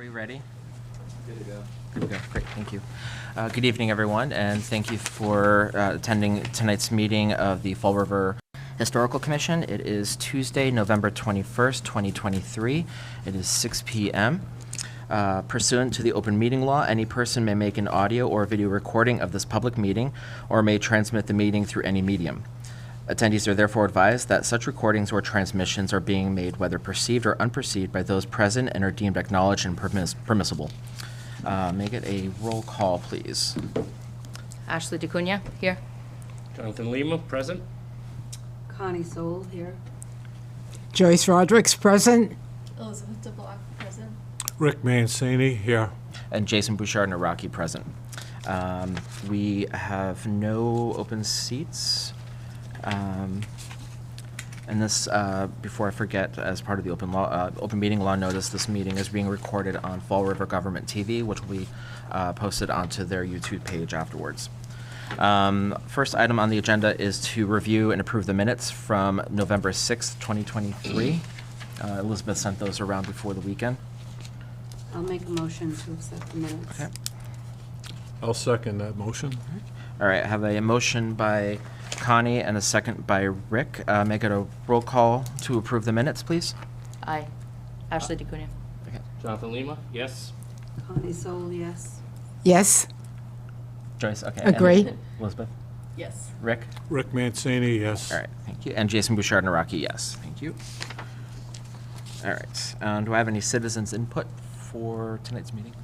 we ready? Good to go. Good to go. Great, thank you. Good evening, everyone, and thank you for attending tonight's meeting of the Fall River Historical Commission. It is Tuesday, November 21st, 2023. It is 6 p.m. Pursuant to the open meeting law, any person may make an audio or video recording of this public meeting or may transmit the meeting through any medium. Attendees are therefore advised that such recordings or transmissions are being made whether perceived or unperceived by those present and are deemed acknowledged and permissible. Make it a roll call, please. Ashley DeCunha, here. Jonathan Lima, present. Connie Soul here. Joyce Roderick's present. Elizabeth DeBlock, present. Rick Mancini here. And Jason Bouchard Naraki present. We have no open seats. And this, before I forget, as part of the open meeting law notice, this meeting is being recorded on Fall River Government TV, which will be posted onto their YouTube page afterwards. First item on the agenda is to review and approve the minutes from November 6th, 2023. Elizabeth sent those around before the weekend. I'll make a motion to accept the minutes. Okay. I'll second that motion. All right, I have a motion by Connie and a second by Rick. Make it a roll call to approve the minutes, please. Aye. Ashley DeCunha. Okay. Jonathan Lima, yes. Connie Soul, yes. Yes. Joyce, okay. Agree. And Elizabeth? Yes. Rick? Rick Mancini, yes. All right, thank you. And Jason Bouchard Naraki, yes. Thank you. All right, do I have any citizens' input for tonight's meeting?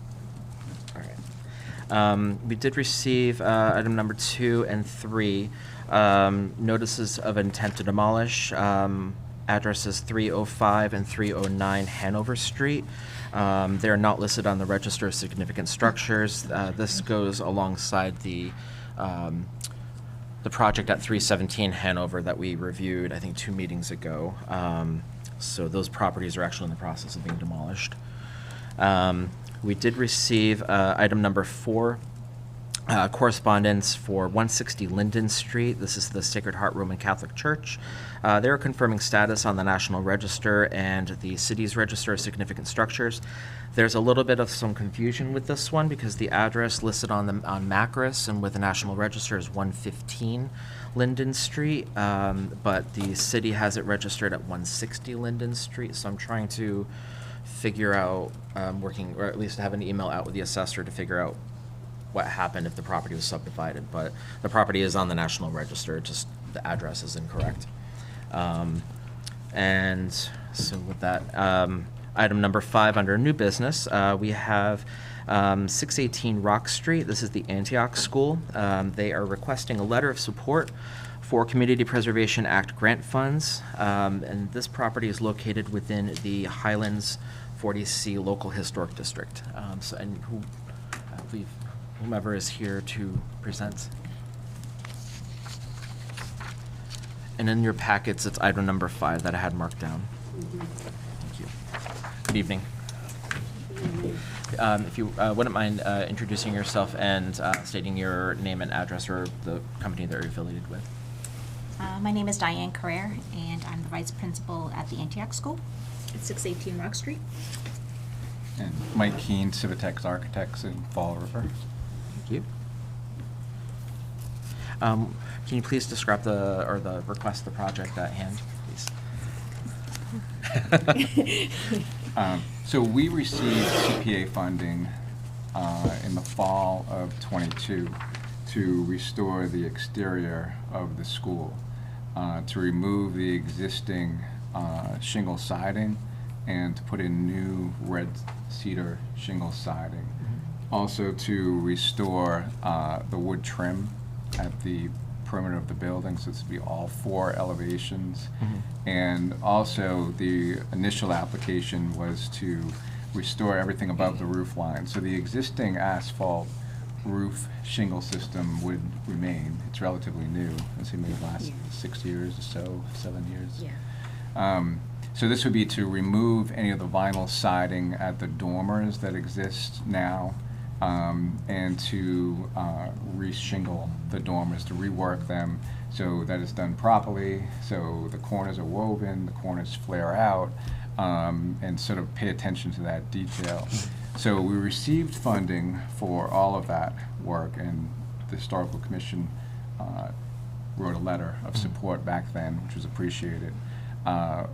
All right. We did receive item number 2 and 3, notices of intent to demolish, addresses 305 and 309 Hanover Street. They are not listed on the Register of Significant Structures. This goes alongside the project at 317 Hanover that we reviewed, I think, 2 meetings ago. So those properties are actually in the process of being demolished. We did receive item number 4, correspondence for 160 Linden Street. This is the Sacred Heart Roman Catholic Church. They're confirming status on the National Register and the City's Register of Significant Structures. There's a little bit of some confusion with this one because the address listed on Macris and with the National Register is 115 Linden Street, but the city has it registered at 160 Linden Street. So I'm trying to figure out, working, or at least have an email out with the assessor to figure out what happened if the property was subdivided. But the property is on the National Register, just the address is incorrect. And so with that, item number 5 under new business, we have 618 Rock Street. This is the Antioch School. They are requesting a letter of support for Community Preservation Act grant funds. And this property is located within the Highlands 40C Local Historic District. And whomever is here to present. And in your packets, it's item number 5 that I had marked down. Thank you. Good evening. If you wouldn't mind introducing yourself and stating your name and address or the company that you're affiliated with. My name is Diane Carrere, and I'm the vice principal at the Antioch School at 618 Rock Street. And Mike Keene, Civitex Architects in Fall River. Thank you. Can you please describe request the project at hand, please? So we received CPA funding in the fall of '22 to restore the exterior of the school, to remove the existing shingle siding and to put in new red cedar shingle siding. Also to restore the wood trim at the perimeter of the building, so this would be all 4 elevations. And also the initial application was to restore everything above the roof line. So the existing asphalt roof shingle system would remain. It's relatively new. It's maybe the last 6 years or so, 7 years. Yeah. So this would be to remove any of the vinyl siding at the dormers that exist now, and to re-shingle the dormers, to rework them so that it's done properly, so the corners are woven, the corners flare out, and sort of pay attention to that detail. So we received funding for all of that work, and the Historical Commission wrote a letter of support back then, which was appreciated.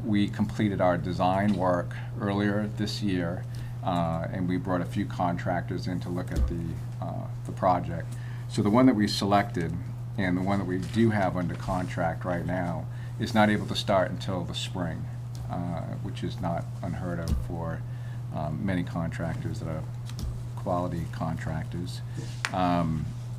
We completed our design work earlier this year, and we brought a few contractors in to look at the project. So the one that we selected, and the one that we do have under contract right now, is not able to start until the spring, which is not unheard of for many contractors that are quality contractors.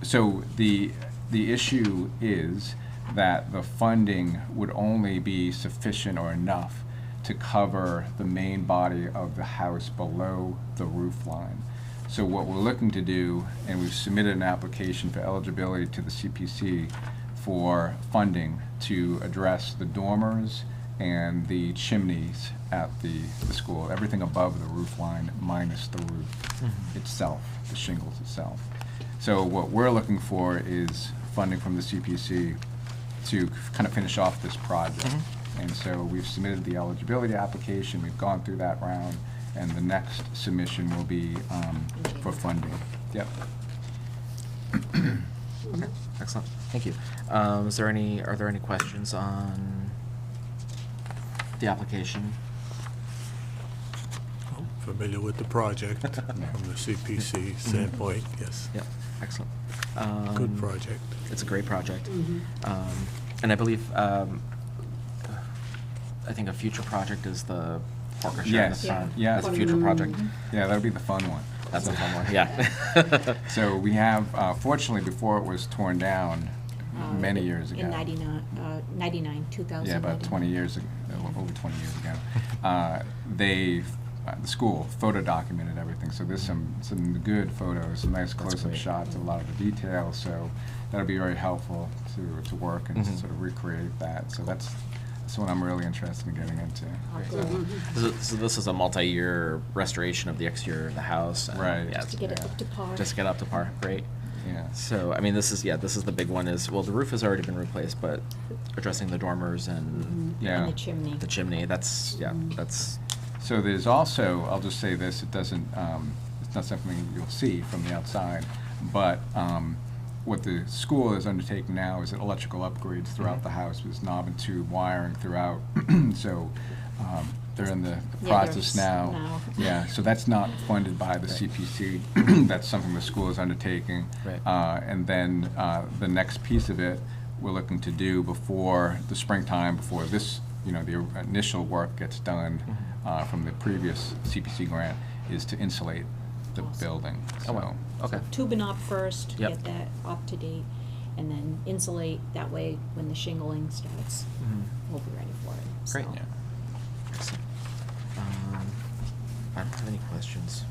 So the issue is that the funding would only be sufficient or enough to cover the main body of the house below the roof line. So what we're looking to do, and we've submitted an application for eligibility to the CPC for funding to address the dormers and the chimneys at the school, everything above the roof line minus the roof itself, the shingles itself. So what we're looking for is funding from the CPC to kind of finish off this project. And so we've submitted the eligibility application, we've gone through that round, and the next submission will be for funding. Yep. Okay, excellent, thank you. Are there any questions on the application? Familiar with the project from the CPC standpoint, yes. Yeah, excellent. Good project. It's a great project. And I believe, I think a future project is the Parker Shed. Yes, yes. That's a future project. Yeah, that'll be the fun one. That's a fun one, yeah. So we have, fortunately, before it was torn down many years ago. In 99, 2000. Yeah, about 20 years ago, over 20 years ago. The school photo documented everything, so there's some good photos, some nice close-up great. shots of a lot of the details, so that'll be very helpful to work and sort of recreate that. So that's what I'm really interested in getting into. So this is a multi-year restoration of the exterior of the house. And Right. Yeah, Just to get it up to par. just to get up to par, great. Yeah. So, I mean, this is the big one is, well, the roof has already been replaced, but addressing the dormers and, Yeah. And the chimney. the chimney, that's. So there's also, I'll just say this, it's not something you'll see from the outside, but what the school is undertaking now is electrical upgrades throughout the house with knob and tube wiring throughout. So they're in the process there's now. Yeah, so that's not funded by the CPC. That's something the school is undertaking. Right. And then the next piece of it, we're looking to do before the springtime, before this, the initial work gets done from the previous CPC grant, is to insulate the building. Oh, wow. Okay. Tubing up first, Yep. get that up to date, and then insulate. That way, when the shingling starts, we'll be ready for it. Great. So. Yeah. Excellent. I don't have any questions.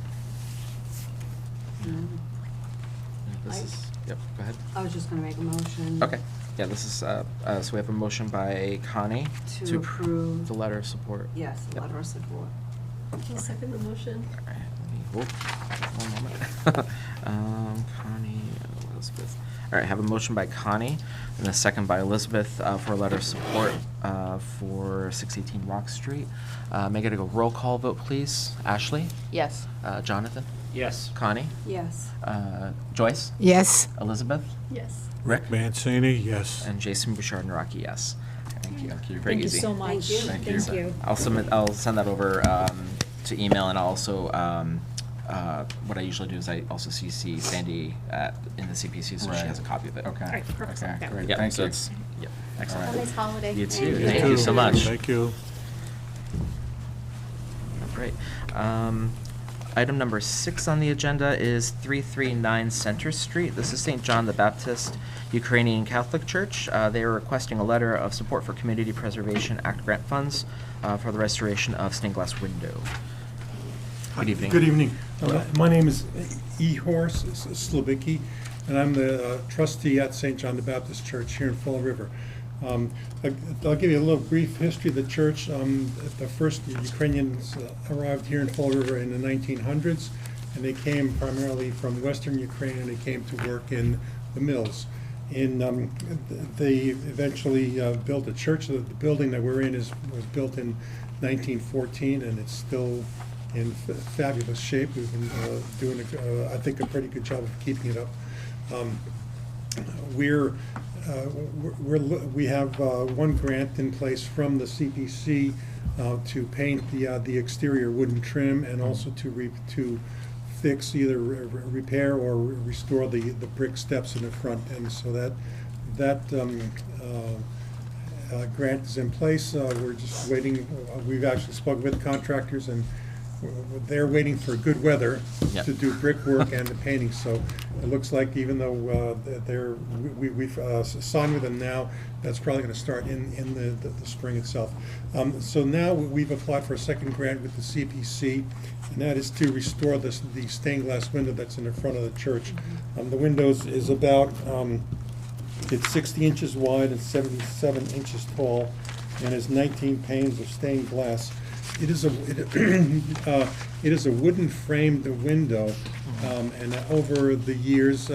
Yep, go ahead. I was just gonna make a motion. Okay, yeah, this is, so we have a motion by Connie To approve. the letter of support. Yes, Yep. letter of support. I'll second the motion. All right, one moment. Connie, Elizabeth. All right, I have a motion by Connie and a second by Elizabeth for a letter of support for 618 Rock Street. May I get a roll call vote, please? Ashley? Yes. Jonathan? Yes. Connie? Yes. Joyce? Yes. Elizabeth? Yes. Rick Mancini, yes. And Jason Bouchard Naraki, yes. Thank you. Thank you. Very Thank easy. you so much. Thank you. Thank you. I'll send that over to email, and I'll also, what I usually do is I also CC Sandy in the CPC, so she Right. has a copy of it. Okay. right, perfect. Okay, Yeah. great. Yep, Thank so you. it's, yep, All excellent. right. Have a nice holiday. You too. Thank you. Thank you so much. Thank you. Great. Item number 6 on the agenda is 339 Center Street. This is St. John the Baptist Ukrainian Catholic Church. They are requesting a letter of support for Community Preservation Act grant funds for the restoration of stained glass window. Good evening. Good evening. Hello. My name is Ihor Slabicki, and I'm the trustee at St. John the Baptist Church here in Fall River. I'll give you a little brief history of the church. The first Ukrainians arrived here in Fall River in the 1900s, and they came primarily from Western Ukraine, and they came to work in the mills. They eventually built a church. The building that we're in was built in 1914, and it's still in fabulous shape. We've been doing, I think, a pretty good job of keeping it up. We have one grant in place from the CPC to paint the exterior wooden trim, and also to fix, either repair or restore the brick steps in the front. And so that grant is in place. We're just waiting. We've actually spoken with contractors, and they're waiting for good weather Yep. to do brickwork and the painting. So it looks like, even though we've signed with them now, that's probably going to start in the spring itself. So now we've applied for a second grant with the CPC, and that is to restore the stained glass window that's in the front of the church. The windows is about, it's 60 inches wide and 77 inches tall, and has 19 panes of stained glass. It is a wooden framed window, and over the years,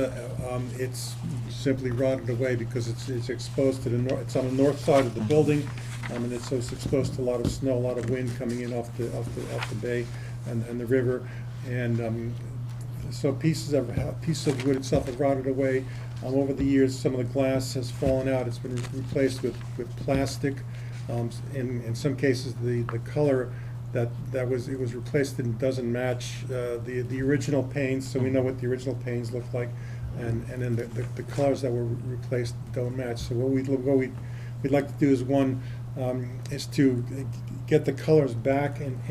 it's simply rotted away because it's exposed to the north. It's on the north side of the building, and it's exposed to a lot of snow, a lot of wind coming in off the bay and the river, and so pieces of wood itself have rotted away. Over the years, some of the glass has fallen out. It's been replaced with plastic. In some cases, the color that was replaced in doesn't match the original panes, so we know what the original panes look like, and then the colors that were replaced don't match. So what we'd like to do is to get the colors back and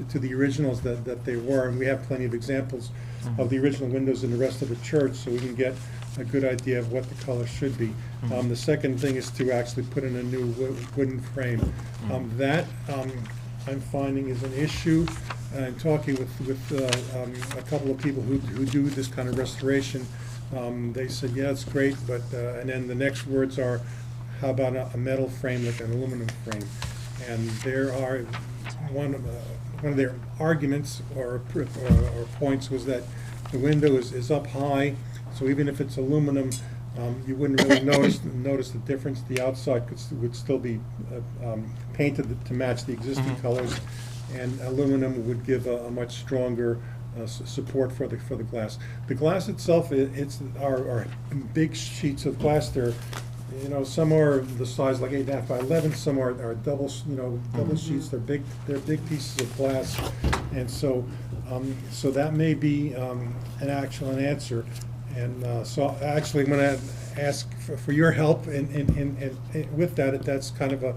to the originals that they were, and we have plenty of examples of the original windows in the rest of the church, so we can get a good idea of what the color should be. The second thing is to actually put in a new wooden frame. That I'm finding is an issue. I'm talking with a couple of people who do this kind of restoration. They said, yeah, it's great, but and then the next words are, how about a metal frame, like an aluminum frame? And there are one of their arguments or points was that the window is up high, so even if it's aluminum, you wouldn't really notice the difference. The outside would still be painted to match the existing colors, and aluminum would give a much stronger support for the glass. The glass itself, are big sheets of glass. They're, some are the size like 8.5 by 11. Some are double sheets. They're big pieces of glass, and so that may be an answer. And so actually, I'm going to ask for your help and with that. That's kind of a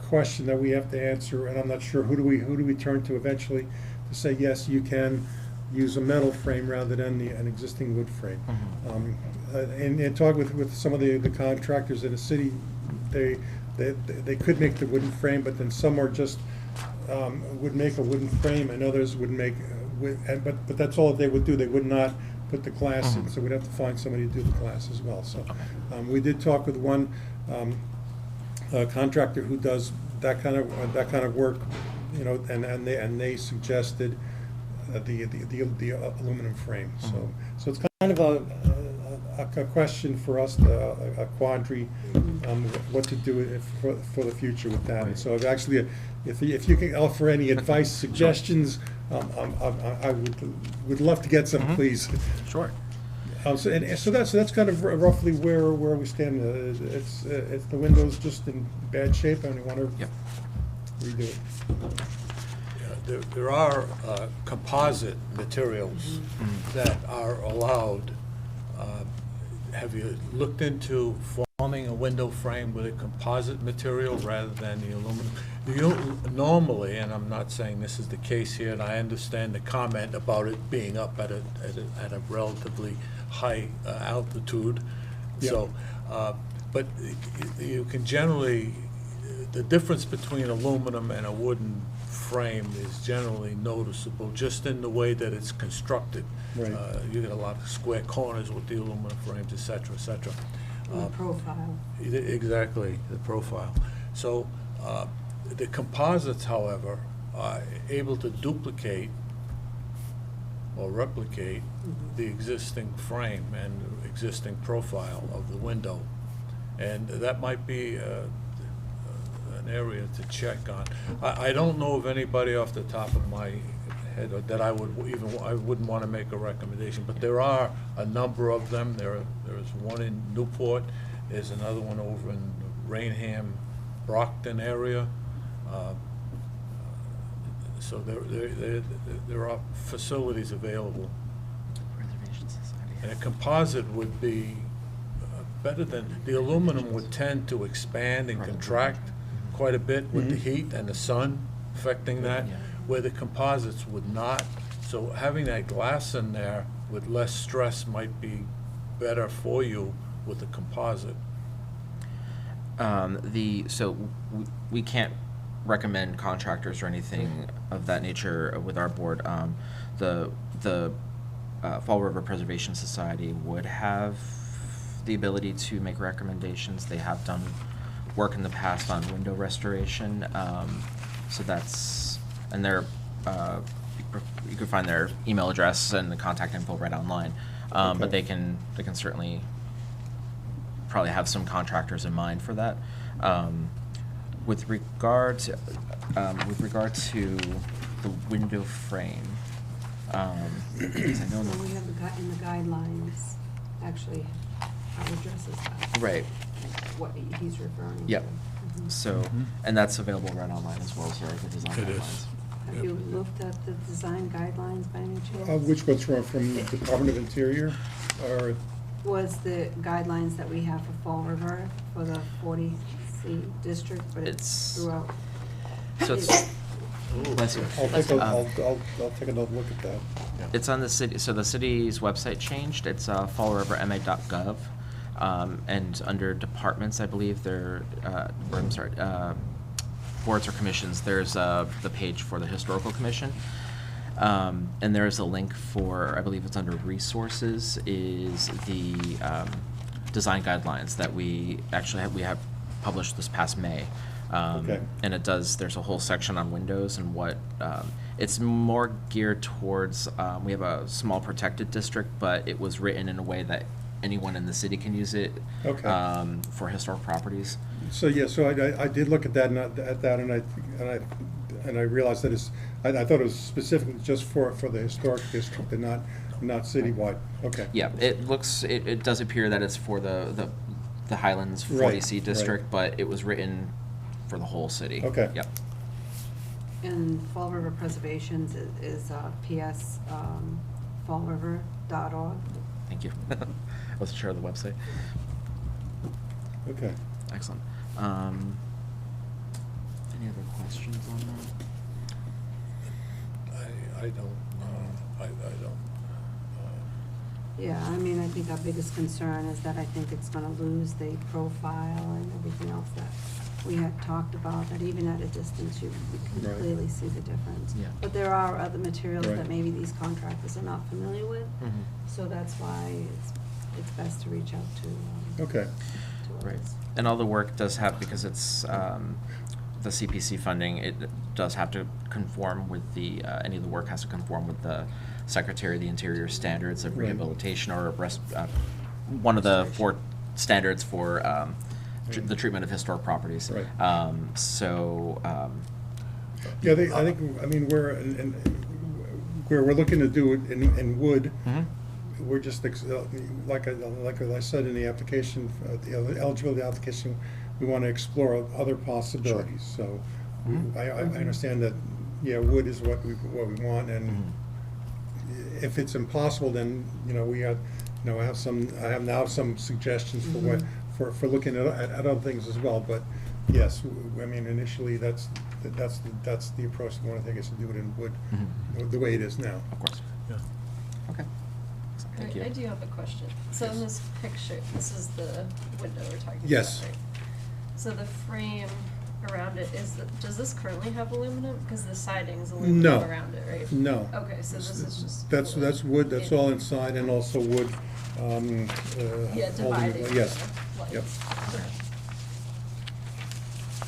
question that we have to answer, and I'm not sure who do we turn to eventually to say yes, you can use a metal frame rather than an existing wood frame. And talk with some of the contractors in the city, they could make the wooden frame, but then some are just would make a wooden frame, and others would make but that's all they would do. They would not put the glass in, so we'd have to find somebody to do the glass as well. So we did talk with one contractor who does that kind of work, and they suggested the aluminum frame. So it's kind of a question for us, a quandary, what to do for the future with that. And so actually, if you can offer any advice, suggestions, I would love to get some, please. Sure. So that's kind of roughly where we stand. It's the window's just in bad shape, and we want to redo it. There are composite materials that are allowed. Have you looked into forming a window frame with a composite material rather than the aluminum? Normally, and I'm not saying this is the case here, and I understand the comment about it being up at a relatively high altitude. Yeah. So, but you can generally, the difference between aluminum and a wooden frame is generally noticeable just in the way that it's constructed. Right. You get a lot of square corners with the aluminum frames, et cetera, et cetera. And the profile. Exactly, the profile. So the composites, however, are able to duplicate or replicate the existing frame and existing profile of the window. And that might be an area to check on. I don't know of anybody off the top of my head that I wouldn't want to make a recommendation, but there are a number of them. There's one in Newport, there's another one over in Rainham, Brockton area. So there are facilities available. Preservation Society. And a composite would be better than, the aluminum would tend to expand and contract quite a bit with the heat and the sun affecting that, Yeah. where the composites would not. So having that glass in there with less stress might be better for you with the composite. We can't recommend contractors or anything of that nature with our board. The Fall River Preservation Society would have the ability to make recommendations. They have done work in the past on window restoration, so that's, and they're, you can find their email address and the contact info right online. Okay. But they can certainly probably have some contractors in mind for that. With regard to the window frame, because I know So we have in the guidelines, actually, how it addresses that. right. What he's referring to. Yep. Mhm. So, and that's available right online as well, so the design It is. guidelines. Have you looked at the design guidelines by any chance? Which one's from the Department of Interior, or? Was the guidelines that we have for Fall River for the 40C district, but It's- it's throughout. So it's, bless you. I'll take another look at that. It's on the city, so the city's website changed. It's fallriverma.gov. And under departments, I believe boards or commissions, there's the page for the historical commission. And there's a link for, I believe it's under resources, is the design guidelines that we actually have published this past May. Okay. And there's a whole section on windows and what, it's more geared towards, we have a small protected district, but it was written in a way that anyone in the city can use it. Okay. For historic properties. So, yeah, so I did look at that, and I realized that I thought it was specifically just for the historic district and not citywide. Okay. Yeah, it does appear that it's for the Highlands Right, 40C right. district, but it was written for the whole city. Okay. Yep. And Fall River Preservations is PS fallriver.org. Thank you. I wasn't sure of the website. Okay. Excellent. Any other questions on that? I don't, I don't. Yeah, I mean, I think our biggest concern is that I think it's gonna lose the profile and everything else that we had talked about, that even at a distance, we can Right. clearly see the difference. Yeah. But there are other materials Right. that maybe these contractors are not familiar with, Mhm. so that's why it's best to reach out to Okay. Right. others. And all the work does have, because it's the CPC funding, it does have to conform with any of the work has to conform with the Secretary of the Interior standards of Right. rehabilitation, or one of the 4 standards for the treatment of historic properties. Right. Yeah, I think, I mean, where we're looking to do it in wood, Mhm. we're just, like I said in the application, the eligibility application, we want to explore other possibilities. So Mhm. I understand that, yeah, wood is what we want, and Mhm. if it's impossible, then, I have now some suggestions for what, for looking at other things as well. But yes, I mean, initially, that's the approach we want to take, is to do it in wood, Mhm. the way it is now. Of course. Yeah. Okay. Thank you. I do have a question. So in this picture, this is the window we're talking about, Yes. right? So the frame around it does this currently have aluminum? Because the siding's aluminum No. around it, right? No. Okay, so this is just. That's wood, that's all inside, and also wood. Yeah, holding- dividing. Yes, the yep. lights.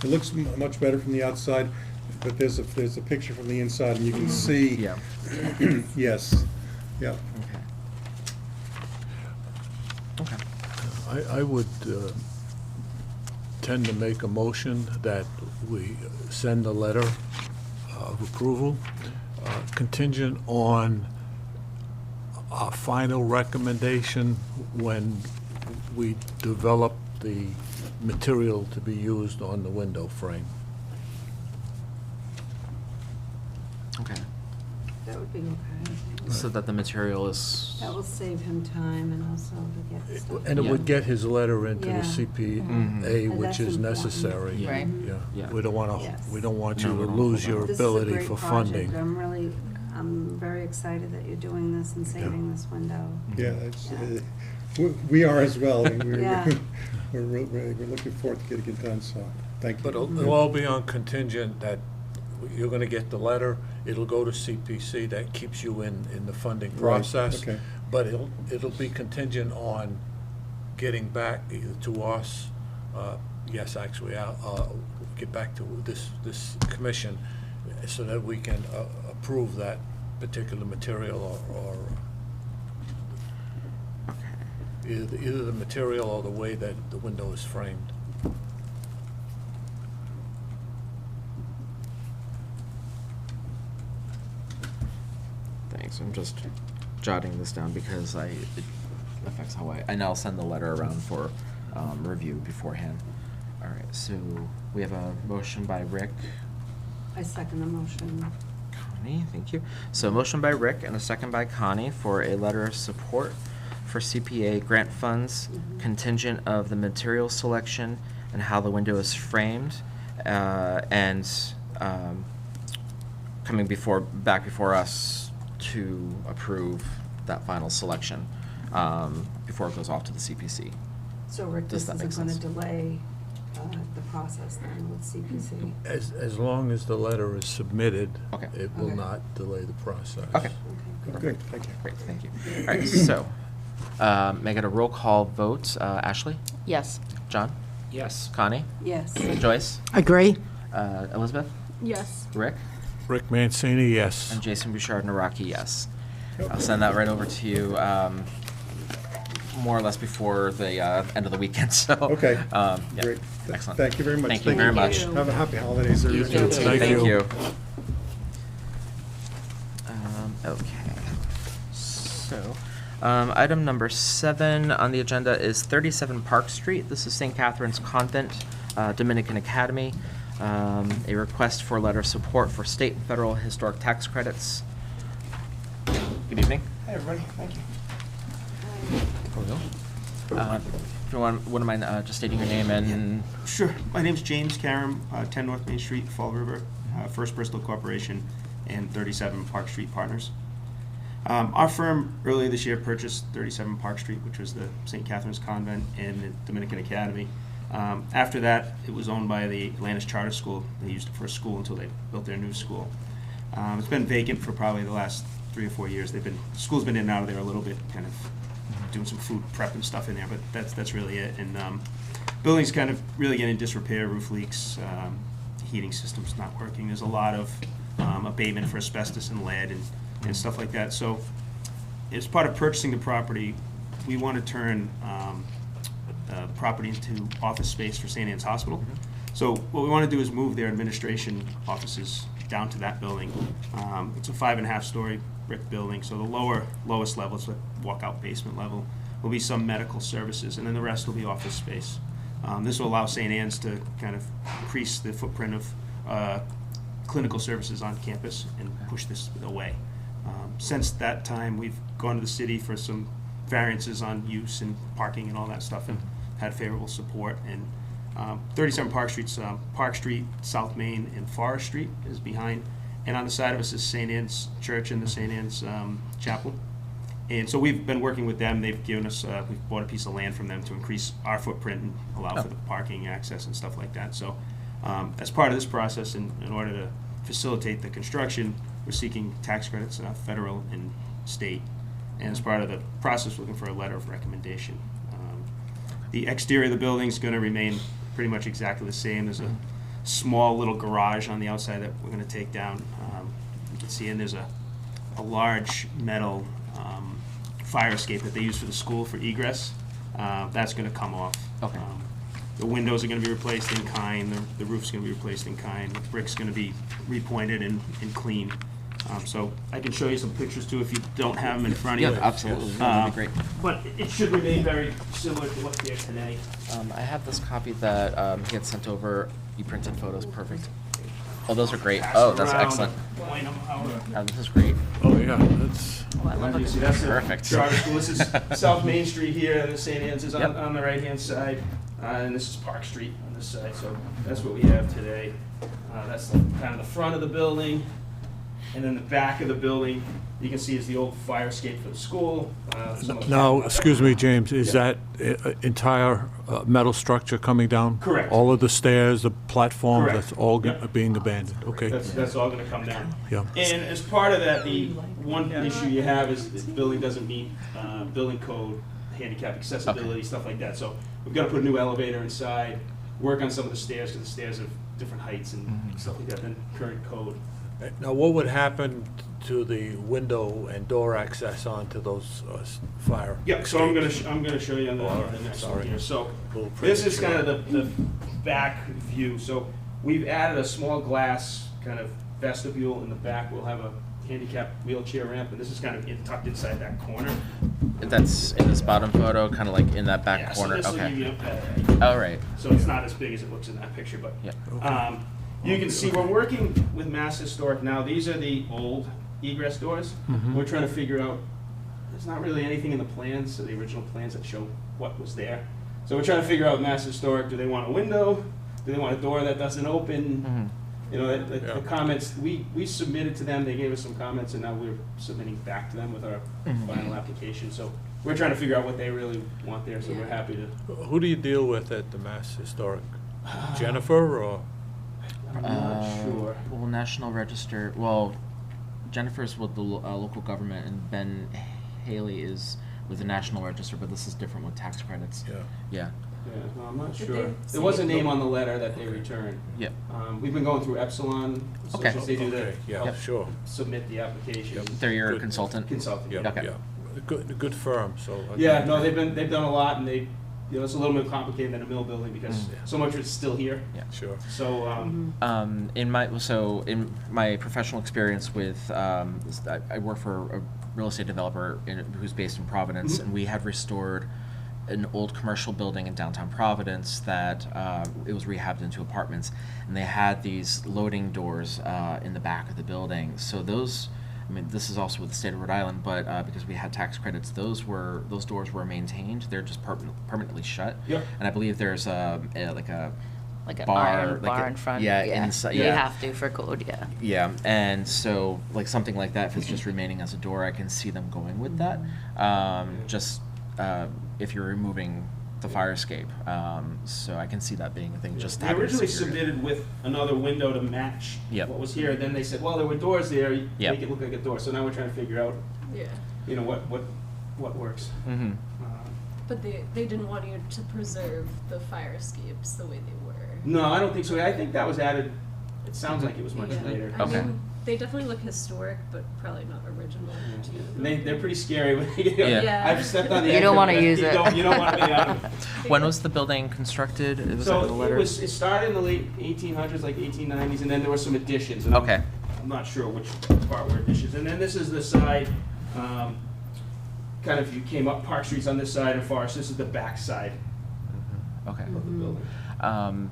It looks much better from the outside, but there's a picture from the inside, and you can see. Yeah. Yes, yeah. Okay. I would tend to make a motion that we send a letter of approval contingent on a final recommendation when we develop the material to be used on the window frame. Okay. That would be okay. I think. So that the material is. That will save him time and also to get stuff. And it would Yeah. get his letter into the Yeah. CPA, And which that's is important. necessary. Yeah. Right. Yeah, Yeah. we don't want Yes. to, we don't want No, you we to don't lose want your that. This is a ability great for project. funding. I'm very excited that you're doing this and saving this window. Yeah, it's, Yeah. we are as well. and Yeah. We're looking forward to getting it done, so, thank you. But it'll all be on contingent that you're going to get the letter, it'll go to CPC, that keeps you in the funding Right, process. okay. But it'll be contingent on getting back either to us, yes, actually, I'll get back to this commission so that we can approve that particular material or either the material or the way that the window is framed. Thanks, I'm just jotting this down because it affects how and I'll send the letter around for review beforehand. All right, so we have a motion by Rick. I second the motion. Connie, thank you. So a motion by Rick and a second by Connie for a letter of support for CPA grant funds contingent of the material selection and how the window is framed, and coming back before us to approve that final selection before it goes off to the CPC. So Rick, Does this that make isn't going to sense? delay the process then with CPC? As long as the letter is submitted, Okay. it will Okay. not delay the process. Okay. Okay, Good, thank you. Great, thank you. All right, so may I get a roll call vote? Ashley? Yes. John? Yes. Connie? Yes. Joyce? Agree? Elizabeth? Yes. Rick? Rick Mancini, yes. And Jason Bouchard Naraki, yes. I'll send that right over to you, more or less before the end of the weekend, so. Okay, yeah, great. Excellent. Thank you very much. Thank you very much. you. Have a happy holidays. You too. Thank Thank you. you. Okay. So, item number 7 on the agenda is 37 Park Street. This is St. Catherine's Convent, Dominican Academy. A request for letter of support for state and federal historic tax credits. Good evening. Hey, everybody, thank you. If you wouldn't mind just stating your name and... Sure. My name's James Karam, 10 North Main Street, Fall River, First Bristol Corporation, and 37 Park Street Partners. Our firm earlier this year purchased 37 Park Street, which was the St. Catherine's Convent and the Dominican Academy. After that, it was owned by the Atlantis Charter School. They used it for a school until they built their new school. It's been vacant for probably the last 3 or 4 years. The school's been in and out of there a little bit, kind of doing some food prep and stuff in there, but that's really it. And building's kind of really getting in disrepair, roof leaks, heating system's not working. There's a lot of abatement for asbestos and lead and stuff like that. So as part of purchasing the property, we want to turn the property into office space for St. Anne's Hospital. So what we want to do is move their administration offices down to that building. It's a 5.5-story brick building, so the lowest level, it's a walkout basement level, will be some medical services, and then the rest will be office space. This will allow St. Anne's to kind of increase the footprint of clinical services on campus and push this away. Since that time, we've gone to the city for some variances on use and parking and all that stuff, and had favorable support. And 37 Park Street's Park Street, South Main, and Forest Street is behind. And on the side of us is St. Anne's Church and the St. Anne's Chapel. And so we've been working with them. They've given us, we've bought a piece of land from them to increase our footprint and allow for the parking access and stuff like that. So as part of this process, in order to facilitate the construction, we're seeking tax credits, federal and state. And as part of the process, we're looking for a letter of recommendation. The exterior of the building is going to remain pretty much exactly the same. There's a small little garage on the outside that we're going to take down. You can see, and there's a large metal fire escape that they use for the school for egress. That's going to come off. Okay. The windows are going to be replaced in kind. The roof's going to be replaced in kind. The brick's going to be repointed and cleaned. So I can show you some pictures too if you don't have them in front Yeah, of you. absolutely. That'd be great. But it should remain very similar to what's there today. I have this copy that he had sent over. You printed photos, perfect. Oh, those are great. Pass Oh, it that's around, excellent. point 'em out. Oh, this is great. Oh, yeah, that's, Oh, I love You it. see, that's the Perfect. charter school. This is South Main Street here, and the St. Anne's is Yep. on the right-hand side, and this is Park Street on this side, so that's what we have today. That's kind of the front of the building, and then the back of the building, you can see is the old fire escape for the school. Some of the- now, excuse me, James, is that entire metal structure coming down? Correct. All of the stairs, the platform, Correct. that's all Yep. being abandoned? Okay, That's all gonna come down. yeah. And as part of that, the one issue you have is the building doesn't meet building code, handicap accessibility, stuff like that. So we've got to put a new elevator inside, work on some of the stairs, because the stairs have different heights and stuff like that than current code. Now, what would happen to the window and door access onto those fire? Yeah, so I'm gonna show you on Oh, all the right, next one sorry. here. So Little this is kind premature. of the back view. So we've added a small glass kind of vestibule in the back. We'll have a handicap wheelchair ramp, and this is kind of tucked inside that corner. That's in this bottom photo, kind of like in that back Yeah, corner. So this will give Okay. you a All right. So it's not as big as it looks in that picture, but Yeah. you can see we're working with Mass Historic now. These are the old egress doors. We're trying to figure out, there's not really anything in the plans, so the original plans that show what was there. So we're trying to figure out Mass Historic, do they want a window? Do they want a door that doesn't open? You know, the comments, we submitted to them, they gave us some comments, and now we're submitting back to them with our final application. So we're trying to figure out what they really want there, so we're happy to. Who do you deal with at the Mass Historic? Jennifer, or? I'm not sure. Well, National Register. Well, Jennifer's with the local government, and Ben Haley is with the National Register. But this is different with tax credits. Yeah. Yeah. Yeah, no, I'm not Did sure. they There was a say- name on the letter that they returned. Yep. We've been going through Epsilon, Okay. Associates. They do the, Okay, yeah, Yep. sure. submit the application. They're your Good. consultant. Consulting. Yeah, Okay. yeah. Good firm, so. Yeah, no, they've done a lot, and they, you know, it's a little bit complicated than a mill building because so much of it's still here. Sure. So, In my professional experience with, I work for a real estate developer who's based in Providence, and we had restored an old commercial building in downtown Providence that it was rehabbed into apartments, and they had these loading doors in the back of the building. So those, I mean, this is also with the state of Rhode Island, but because we had tax credits, those doors were maintained. They're just permanently shut. Yep. And I believe there's like Like an bar, iron like bar a- in front. yeah, inside- You yeah. have to for code, yeah. Yeah, and so like something like that, if it's just remaining as a door, I can see them going with that. Just if you're removing the fire escape, so I can see that being a thing. Just they having originally security. submitted with another window to match Yep. what was here. Then they said, well, there were doors there, Yep. make it look like a door. So now we're trying to figure out, Yeah. you know, what works. Mhm. But they didn't want you to preserve the fire escapes the way they were. No, I don't think so. I think that was added, it sounds like it was much Yeah. later. I Okay. mean, they definitely look historic, but probably not original. And they're pretty scary. When you Yeah. Yeah. I've stepped on the You edge don't of wanna it. use You it. don't want to be out of it. When was the building constructed? It was under the So letter. it started in the late 1800s, like 1890s, and then there were some additions. And Okay. I'm not sure which part were additions. And then this is the side, kind of you came up Park Street's on this side and Forest. This is the back side Okay. of the building.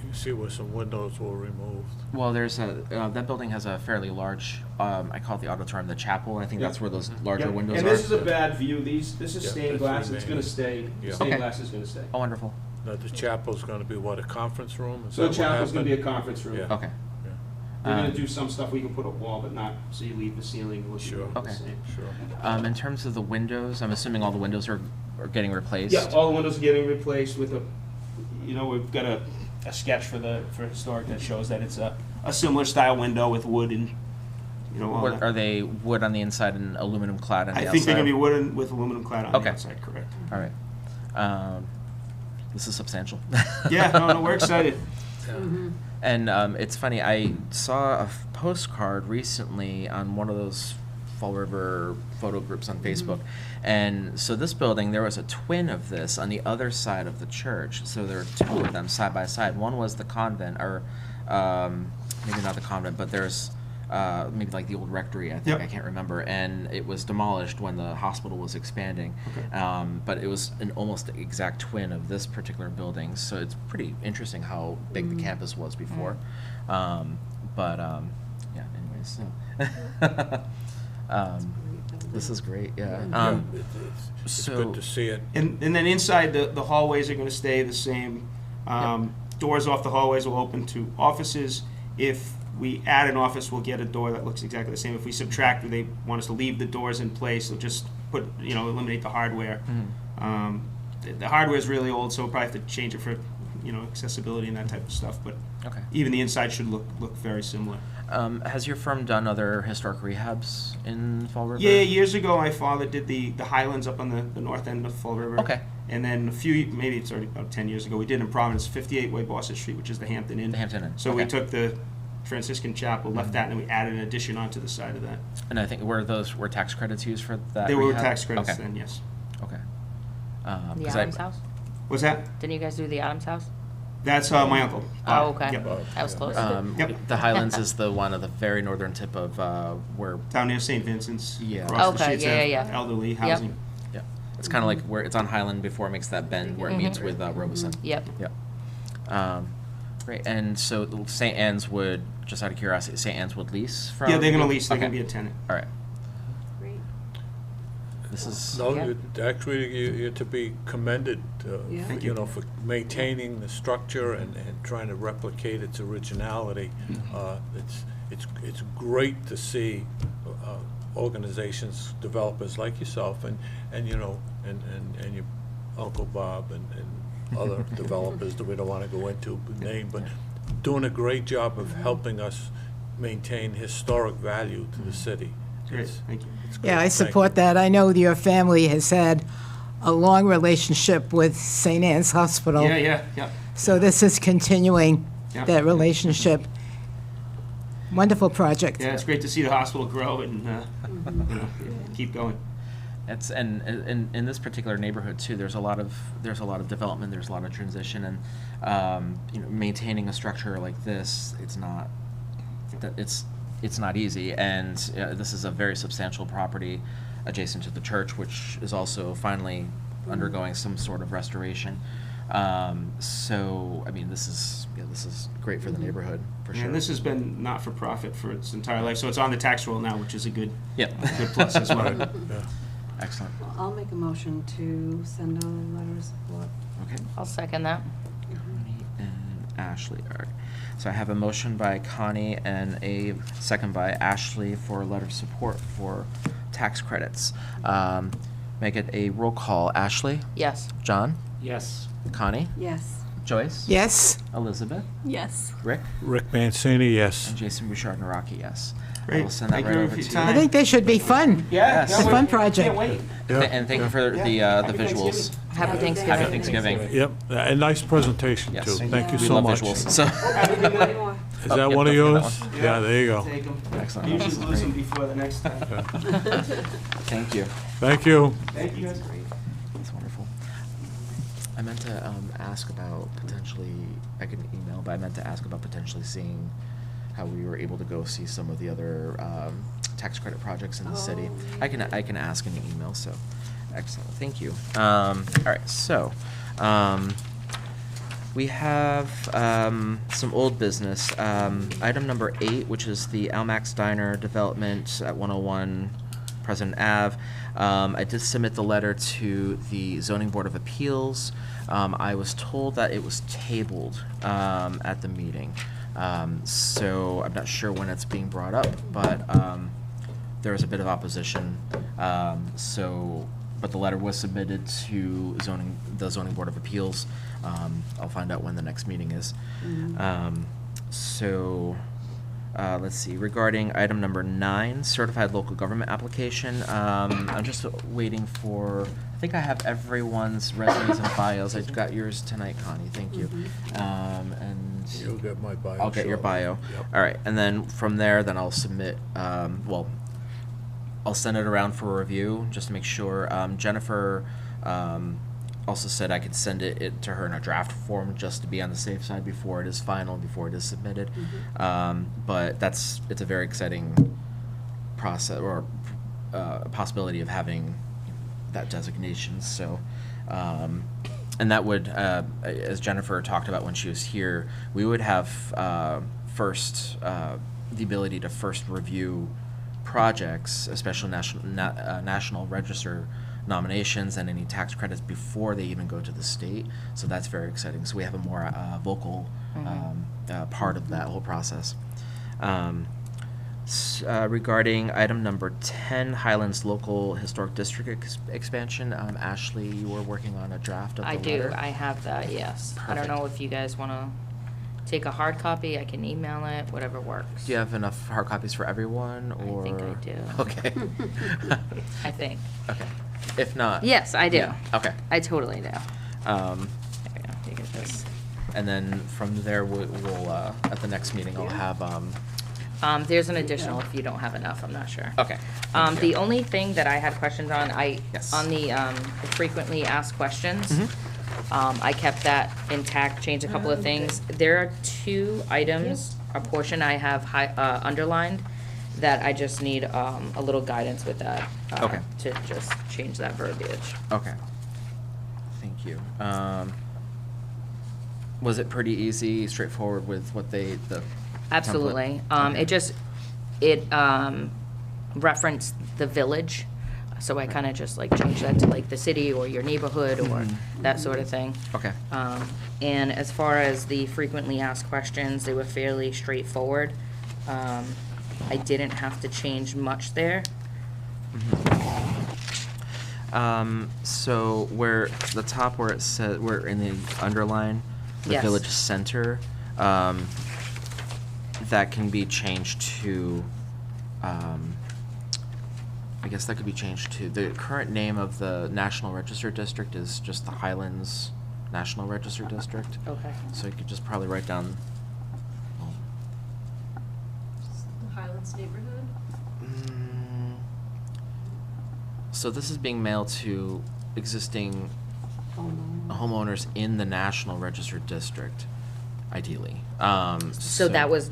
You see where some windows were removed. Well, there's that building has a fairly large. I call it the auditorium, the chapel. I think that's where those larger Yep. windows and are. this is a bad view. This is Yeah, stained that's glass. It's remaining. going to stay. Yeah. Stained Okay. glass is going to stay. Oh, wonderful. Now, the chapel's gonna be what, a conference room? Is So that the what chapel's going to be a happened? conference room. Yeah. Okay. They're going Um, to do some stuff we can put a wall, but not so you leave the ceiling looking Sure. the Okay. same. Sure. In terms of the windows, I'm assuming all the windows are getting replaced. Yeah, all the windows are getting replaced with we've got a sketch for historic that shows that it's a similar style window with wood and, all What, that. are they wood on the inside and aluminum clad on the I outside? think they're gonna be wooden with aluminum clad on Okay. the outside, correct. All right. This is substantial. Yeah, no, we're excited. And it's funny, I saw a postcard recently on one of those Fall River photo groups on Facebook. And so this building, there was a twin of this on the other side of the church. So there were two of them side by side. One was the convent, or maybe not the convent, but there's maybe like the old rectory, I think, Yep. I can't remember, and it was demolished when the hospital was expanding. Okay. But it was an almost exact twin of this particular building, so it's pretty interesting how big the campus was before. Yeah, anyways, so. This is great, yeah. Yeah, it's so- good to see it. And then inside, the hallways are gonna stay the same. Doors off the hallways will open to offices. If we add an office, we'll get a door that looks exactly the same. If we subtract, or they want us to leave the doors in place, they'll just put, eliminate the hardware. The hardware is really old, so we'll probably have to change it for, accessibility and that type of stuff, but Okay. even the inside should look very similar. Has your firm done other historic rehabs in Fall River? Yeah, years ago, my father did the Highlands up on the north end of Fall River. Okay. And then maybe it's already about 10 years ago, we did in Providence, 58 Way Boston Street, which is the Hampton Inn. The Hampton Inn, So we okay. took the Franciscan Chapel, left that, and then we added an addition onto the side of that. And I think, were tax credits used for that? There were rehab? tax credits Okay. then, yes. Okay. The 'Cause Adams house? Was that? Didn't you guys do the Adams house? That's my uncle. Oh, okay. Yep. That was close. Yep. The Highlands is the one at the very northern tip of where, Down near St. Vincent's. Yeah. Across the Okay, streets yeah, have yeah. elderly Yep. housing. yeah, it's kind of like where it's on Highland before it makes that bend where it meets with Robeson. Yep. Yep. Great. And so St. Anne's would, just out of curiosity, St. Anne's would lease from? Yeah, they're gonna lease, they're Okay. gonna be a tenant. All right. Great. This is. No, Yeah. actually, you're to be commended, Yeah. Thank you you. know, for maintaining the structure and trying to replicate its originality. It's great to see organizations, developers like yourself, and your Uncle Bob and other developers that we don't want to go into name, but doing a great job of helping us maintain historic value to the city. Great, It's- thank you. it's great. Yeah, I Thank you. support that. I know your family has had a long relationship with St. Anne's Hospital. Yeah. So this is continuing Yeah. that relationship. Wonderful project. Yeah, it's great to see the hospital grow and, keep going. It's and in this particular neighborhood too. There's a lot of development. There's a lot of transition, and maintaining a structure like this, it's not easy. And this is a very substantial property adjacent to the church, which is also finally undergoing some sort of restoration. So I mean, this is great for the neighborhood for sure. And this has been not-for-profit for its entire life, so it's on the tax roll now, which is a good Yep. good plus as well. Yeah. Excellent. Well, I'll make a motion to send out a letter of support. Okay. I'll second that. Connie and Ashley. All right. So I have a motion by Connie and a second by Ashley for a letter of support for tax credits. Make it a roll call. Ashley? Yes. John? Yes. Connie? Yes. Joyce? Yes? Elizabeth? Yes. Rick? Rick Mancini, yes. And Jason Bouchard Naraki, yes. I Great. will send that Thank right you over for to your you. time. I think they should be fun. Yeah, It's a fun project. Can't wait. Yeah. And thank you for the Happy visuals. Happy Thanksgiving. Happy Thanksgiving. Yep, a nice presentation, Yes. too. Thank you We so love much. visuals. So, One more. Is Oh, that yep, one of don't forget yours? that Yeah, there you go. Take 'em. excellent. I This usually is lose them great. before the next time. Thank you. Thank you. Thank you guys. That's wonderful. I meant to ask about potentially, I can email, but I meant to ask about potentially seeing how we were able to go see some of the other tax credit projects in the city. Oh, I can ask in an email, so excellent, thank you. All right, so we have some old business. Item number 8, which is the Almax Diner development at 101 President Ave. I did submit the letter to the Zoning Board of Appeals. I was told that it was tabled at the meeting. So I'm not sure when it's being brought up, but there was a bit of opposition. But the letter was submitted to the Zoning Board of Appeals. I'll find out when the next meeting is. Let's see, regarding item number 9, certified local government application, I'm just waiting for, I think I have everyone's resumes and bios. I got yours tonight, Connie, thank you. And You'll get my bio. I'll get your shortly. bio. Yep. All right, and then from there, then I'll submit, I'll send it around for review, just to make sure. Jennifer also said I could send it to her in a draft form just to be on the safe side before it is final, before it is submitted. But it's a very exciting process, or possibility of having that designation. So, and that would, as Jennifer talked about when she was here, we would have the ability to first review projects, especially National Register nominations and any tax credits before they even go to the state. So that's very exciting. So we have a more vocal part of that whole process. Regarding item number 10, Highlands Local Historic District expansion, Ashley, you were working on a draft of the I letter? do, I have that, yes. I don't Perfect. know if you guys want to take a hard copy, I can email it, whatever works. Do you have enough hard copies for everyone, or? I think I do. Okay. I think. Okay. If not. Yes, I do. Yeah, okay. I totally do. Um, There we go, you get this. and then from there, we'll at the next meeting, I'll have, There's an additional if you don't have enough, I'm not sure. okay. Thank The you. only thing that I had questions on, Yes. on the frequently asked questions, Mm-hmm. I kept that intact, changed a couple of things. There are 2 items, a portion I have underlined, that I just need a little guidance with that. Okay. To just change that verbiage. Okay. Thank you. Was it pretty easy, straightforward with what the template? Absolutely. Okay. It referenced the village, so I kind of just like changed that to like the city or your neighborhood or that sort of thing. Okay. And as far as the frequently asked questions, they were fairly straightforward. I didn't have to change much there. So where the top where it says, where in the underline, the Yes. village center, that can be changed to, I guess that could be changed to, the current name of the National Register District is just the Highlands National Register District. Okay. So you could just probably write down, The Highlands neighborhood? so this is being mailed to existing homeowners in the National Register District, ideally. So that was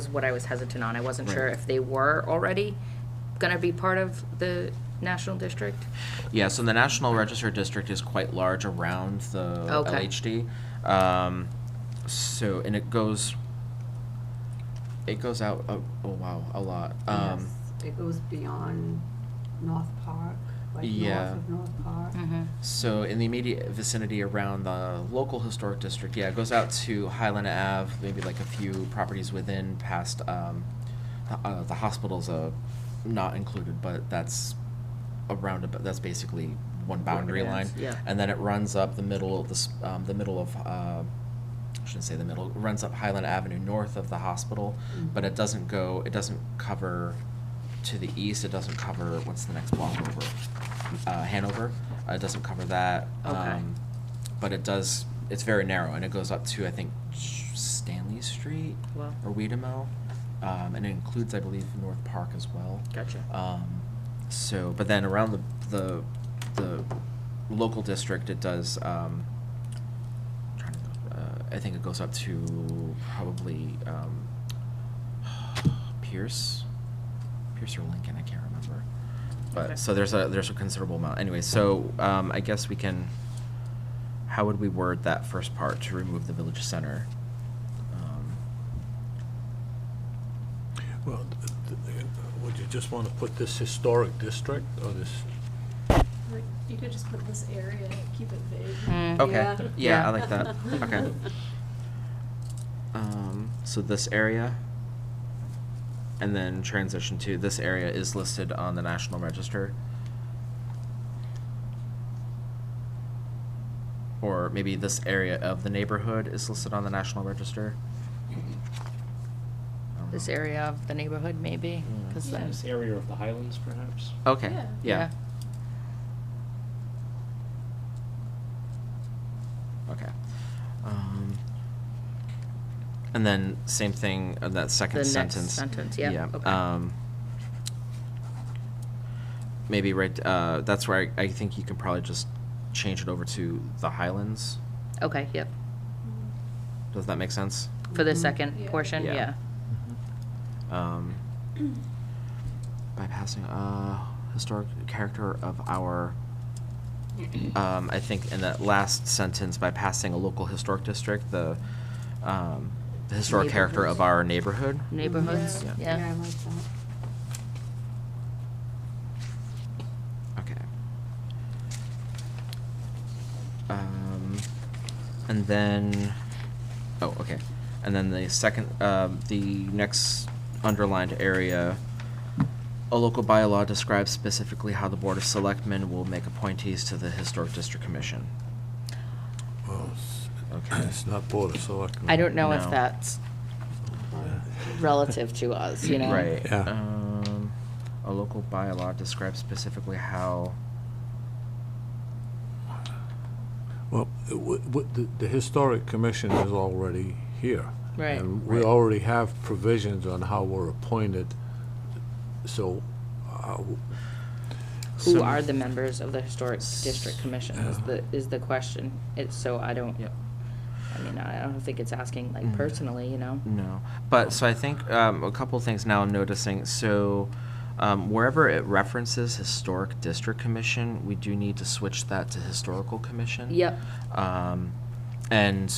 what I was hesitant on. I wasn't sure Right. if they were already gonna be part of the national district. Yeah, so the National Register District is quite large around the Okay. LHD. So, and it goes out, a lot. Yes, it goes beyond North Park, like Yeah. north of North Park. So in the immediate vicinity around the local historic district, yeah, it goes out to Highland Ave, maybe like a few properties within past, the hospital's not included, but that's around, that's basically one boundary Yes, line. yeah. And then it runs up the middle of the middle of, I shouldn't say the middle, it runs up Highland Avenue north of the hospital, but it doesn't cover to the east, it doesn't cover, what's the next block over? Hanover. It doesn't cover that. Okay. But it does, it's very narrow, and it goes up to, I think, Stanley Street Wow. or Weedemo. And it includes, I believe, North Park as well. Gotcha. So, but then around the local district, it does, I think it goes up to probably, Pierce or Lincoln, I can't remember. But, Okay. so there's a considerable amount. Anyway, so, I guess we can, how would we word that first part to remove the village center? Well, would you just want to put this historic district, or this, Like, you could just put this area and keep it vague. Okay, Yeah. yeah, Yeah. I like that, okay. So this area, and then transition to, this area is listed on the National Register. Or maybe this area of the neighborhood is listed on the National Register. I don't This know. area of the neighborhood, maybe, Mm. because then. This area of the Highlands, perhaps? Okay, Yeah. yeah. Okay. And then same thing, that second The next sentence. sentence, yeah, okay. Maybe right, that's where I think you can probably just change it over to the Highlands. Okay, yep. Does that make sense? For the second portion, Yeah. yeah. Bypassing historic character of our, I think in that last sentence, bypassing a local historic district, the historic character of our neighborhood. Neighborhoods, Yeah, I yeah. like that. Okay. And then, oh, okay. And then the second, the next underlined area, a local bylaw describes specifically how the Board of Selectmen will make appointees to the Historic District Commission. Well, Okay. it's not Board of Selectmen. I don't know if No. that's relative to us, you know? Right. Yeah. A local bylaw describes specifically how, Well, the Historic Commission is already here. Right. And we Right. already have provisions on how we're appointed, so, Who So- are the members of the Historic District Commission is the question. It's, so I don't, Yep. I mean, I don't think it's asking like personally, you know? no. But, so I think, a couple things now I'm noticing, so, wherever it references Historic District Commission, we do need to switch that to Historical Commission. Yep. And,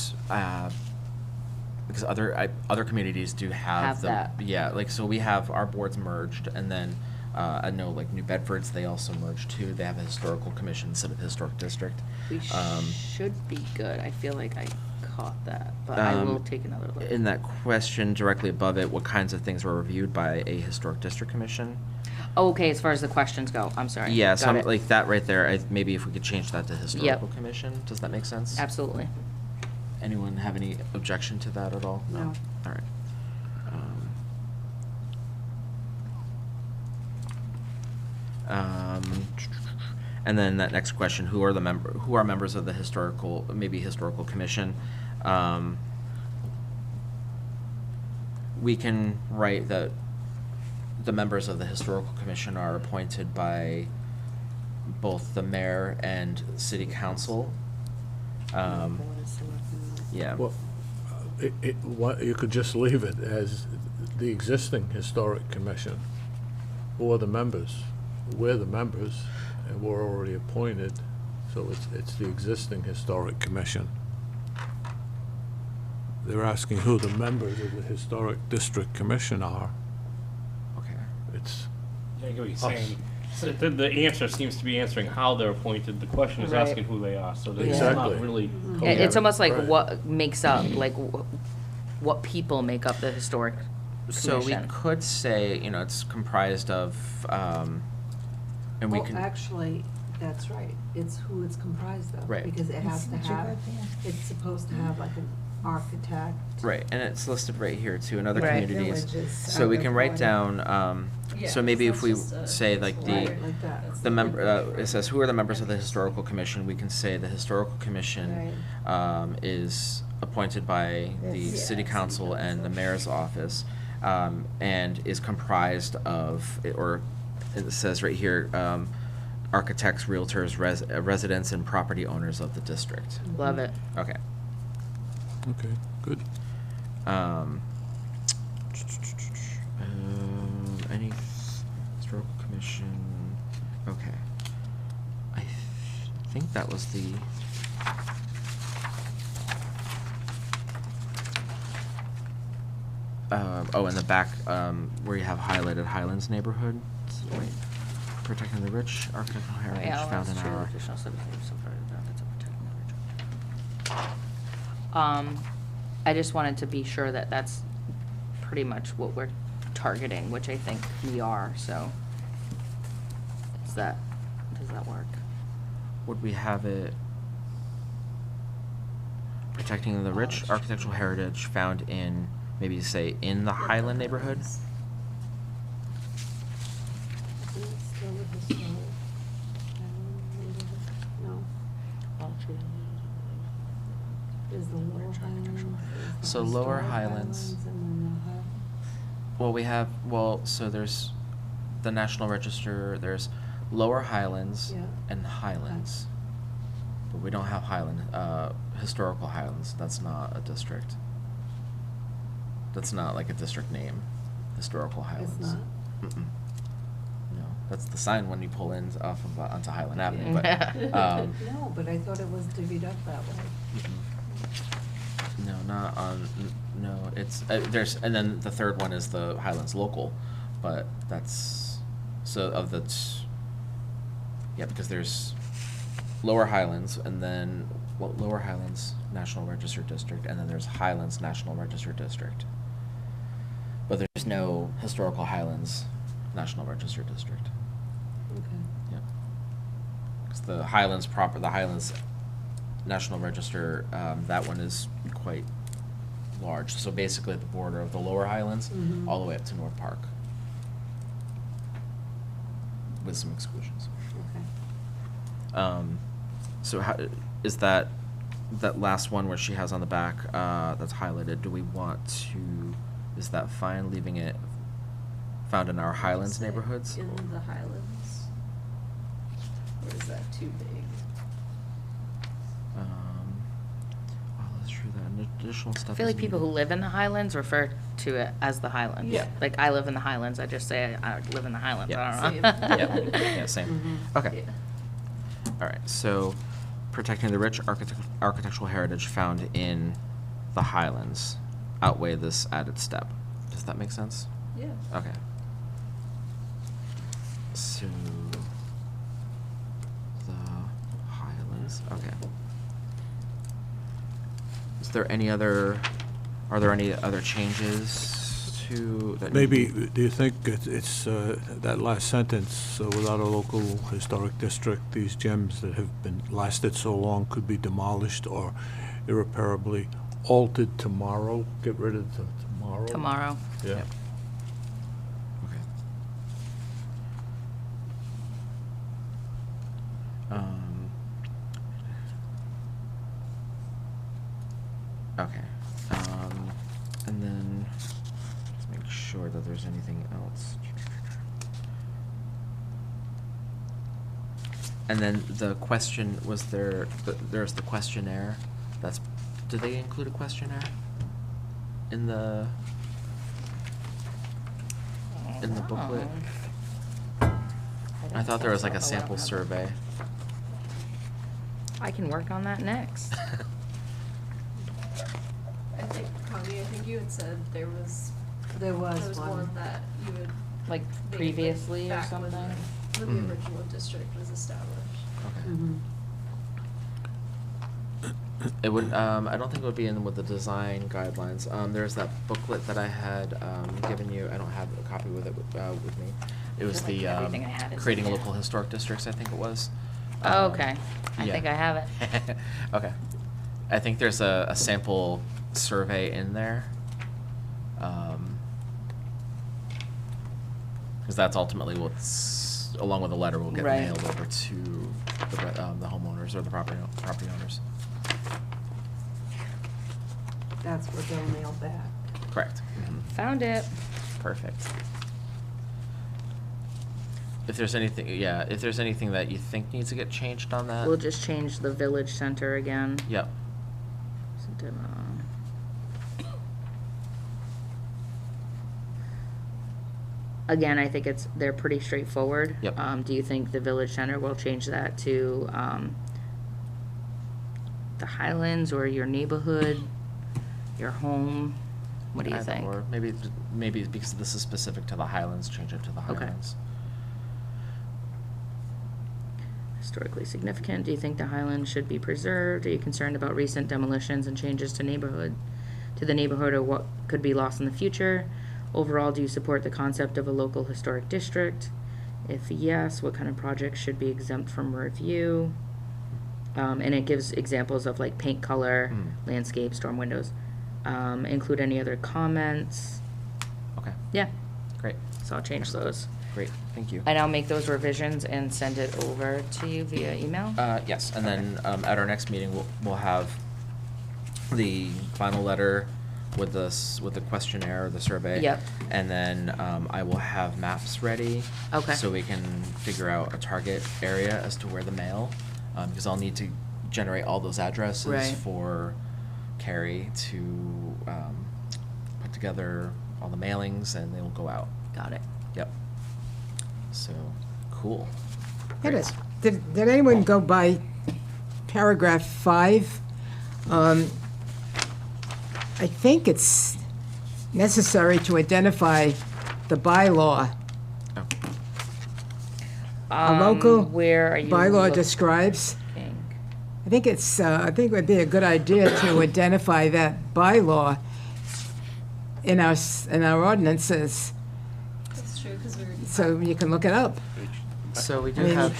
because other communities do have Have the, that. yeah, like, so we have our boards merged, and then, I know, like, New Bedford's, they also merged too, they have a Historical Commission instead of Historic District. We Um, should be good. I feel like I caught that, but I will take another look. In that question directly above it, what kinds of things were reviewed by a Historic District Commission? Oh, okay, as far as the questions go, I'm sorry. Yeah, Got so it. like that right there, maybe if we could change that to Historical Commission, does that make sense? Absolutely. Anyone have any objection to that at all? No. All right. And then that next question, who are members of the historical commission? We can write that the members of the historical commission are appointed by both the mayor and city council. Yeah. well, you could just leave it as the existing Historic Commission, or the members. We're the members, and we're already appointed, so it's the existing Historic Commission. They're asking who the members of the Historic District Commission are. Okay. It's, I get what you're saying. So the answer seems to be answering how they're appointed. The question is Right. asking who they are. So it's Exactly. not really. It's almost like Right. what makes up, like what people make up the historic So we commission. could say, it's comprised of, and we Well, can. actually, that's right. It's who it's comprised of. Right. Because it has to what you have, got there. it's supposed to have like an architect. Right, and it's listed right here too, in other Right. communities. Villages, So we can write other down, Yeah, so maybe if that's we just a- say like Right, the, like that. the member, it says, who are the members of the historical commission? We can say the historical commission, is appointed by the Yes. city council and the mayor's office, and is comprised of, or it says right here, architects, realtors, residents, and property owners of the district. Love it. Okay. okay, good. Any historical commission, okay. I think that was the. In the back, where you have highlighted Highlands neighborhood, wait, protecting the rich architectural heritage Yeah, found in that's true. our. Additional subdivisions, some part of the benefits of protecting the rich. I just wanted to be sure that that's pretty much what we're targeting, which I think we are, so. Does that work? Would we have it protecting the rich architectural heritage found in, maybe say, in the Highland neighborhood? Isn't it still the historic? No. There's the Lower Highlands. there's the So Lower Historic Highlands. And then you'll have, So there's the National Register, there's Lower Highlands Yeah. and Highlands. But we don't have historical Highlands, that's not a district. That's not like a district name, historical Highlands. It's not? Mm-mm. No, that's the sign when you pull in off of, onto Highland Avenue, but, No, but I thought it was divvied up that way. no, not on, no, it's, there's, and then the third one is the Highlands Local, but that's, so of the, yeah, because there's Lower Highlands, and then, well, Lower Highlands National Register District, and then there's Highlands National Register District. But there's no historical Highlands National Register District. Okay. Yep. Because the Highlands proper, the Highlands National Register, that one is quite large. So basically at the border of the Lower Highlands, Mhm. all the way up to North Park. With some exclusions. Okay. So how, is that last one where she has on the back, that's highlighted, do we want to, is that fine, leaving it found in our Highlands Say neighborhoods? In the Highlands? Or is that too big? Well, that's true, that additional stuff. I feel like is people who needed. live in the Highlands refer to it as the Highlands. Yeah. Like, I live in the Highlands, I just say I live in the Highlands, Yeah. I don't know. Same. Yeah, same. Okay. All right, so protecting the rich architectural heritage found in the Highlands outweigh this added step. Does that make sense? Yeah. Okay. So, the Highlands, okay. Is there any other, are there any other changes to that? Maybe, do you think it's that last sentence, without a local historic district, these gems that have been lasted so long could be demolished or irreparably altered tomorrow? Get rid of the tomorrow? Tomorrow. Yeah. Yep. Okay. Okay, and then, just make sure that there's anything else. And then the question, was there, there's the questionnaire, that's, did they include a questionnaire in the booklet? I thought there was like a sample survey. I can work on that next. I think, Connie, I think you had said there was There was one. that you had. Like made, previously or back when something? When Mhm. the original district was established. Okay. Mhm. It would, I don't think it would be in with the design guidelines. There's that booklet that I had, given you, I don't have a copy with it, with me. It was feel like the, everything I had is in creating there. local historic districts, I think it was. Oh, okay. I yeah. think I have it. Okay. I think there's a sample survey in there. Because that's ultimately what's, along with the letter, will get Right. mailed over to the homeowners or the property owners. That's what they'll mail back. Correct. Found it. Perfect. If there's anything, yeah, if there's anything that you think needs to get changed on that. We'll just change the village center again. Yep. So, Again, I think they're pretty straightforward. Yep. Do you think the village center will change that to, the Highlands or your neighborhood, your home? What do you Either think? Or maybe because this is specific to the Highlands, change it to the Okay. Highlands. Historically significant, do you think the Highlands should be preserved? Are you concerned about recent demolitions and changes to the neighborhood or what could be lost in the future? Overall, do you support the concept of a local historic district? If yes, what kind of projects should be exempt from review? And it gives examples of like paint color, landscape, storm windows. Include any other comments? Okay, Yeah, great, so I'll change those. great, thank you. And I'll make those revisions and send it over to you via email? Yes, and then, at our next meeting, we'll have the final letter with the questionnaire, the survey. Yep. And then, I will have maps ready. Okay. So we can figure out a target area as to where the mail, because I'll need to generate all those addresses Right. for Carrie to put together all the mailings, and they will go out. Got it. Yep. So, cool. It Great. is. Did anyone go by paragraph 5? I think it's necessary to identify the bylaw. Oh. A local Where are you bylaw looking? describes. I think it would be a good idea to identify that bylaw in our ordinances, That's true, because we already. so you can look it up. So we do I mean- have,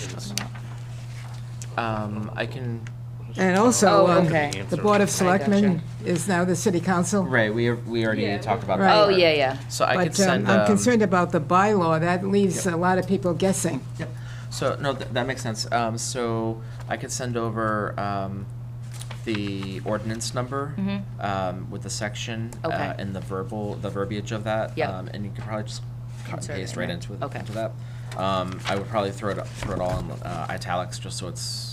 I can, And also, Oh, okay. the Board of I Selectmen gotcha. is now the city council. right, we already Yeah, talked about Right. that. Oh, part. yeah, yeah. So I could But send, I'm concerned about the bylaw. That leaves a lot of people guessing. Yep. So, no, that makes sense. So I could send over, the ordinance number, with the section, Okay. and the verbiage of that. Yep. And you can probably just cut and Insert it paste in right there. into Okay. into that. I would probably throw it all in, italics, just so it's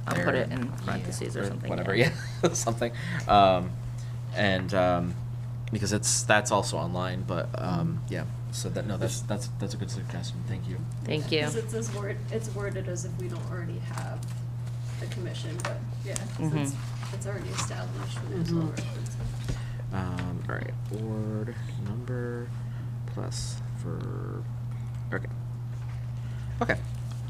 I'll there. put it in parentheses or something, Whatever, yeah. yeah, something. Because that's also online, but, yeah, so that's a good suggestion, thank you. Thank you. Because it's worded as if we don't already have a commission, but yeah, 'cause Mhm. it's already established when it's all referenced. All right, word number plus verb. Okay. Okay.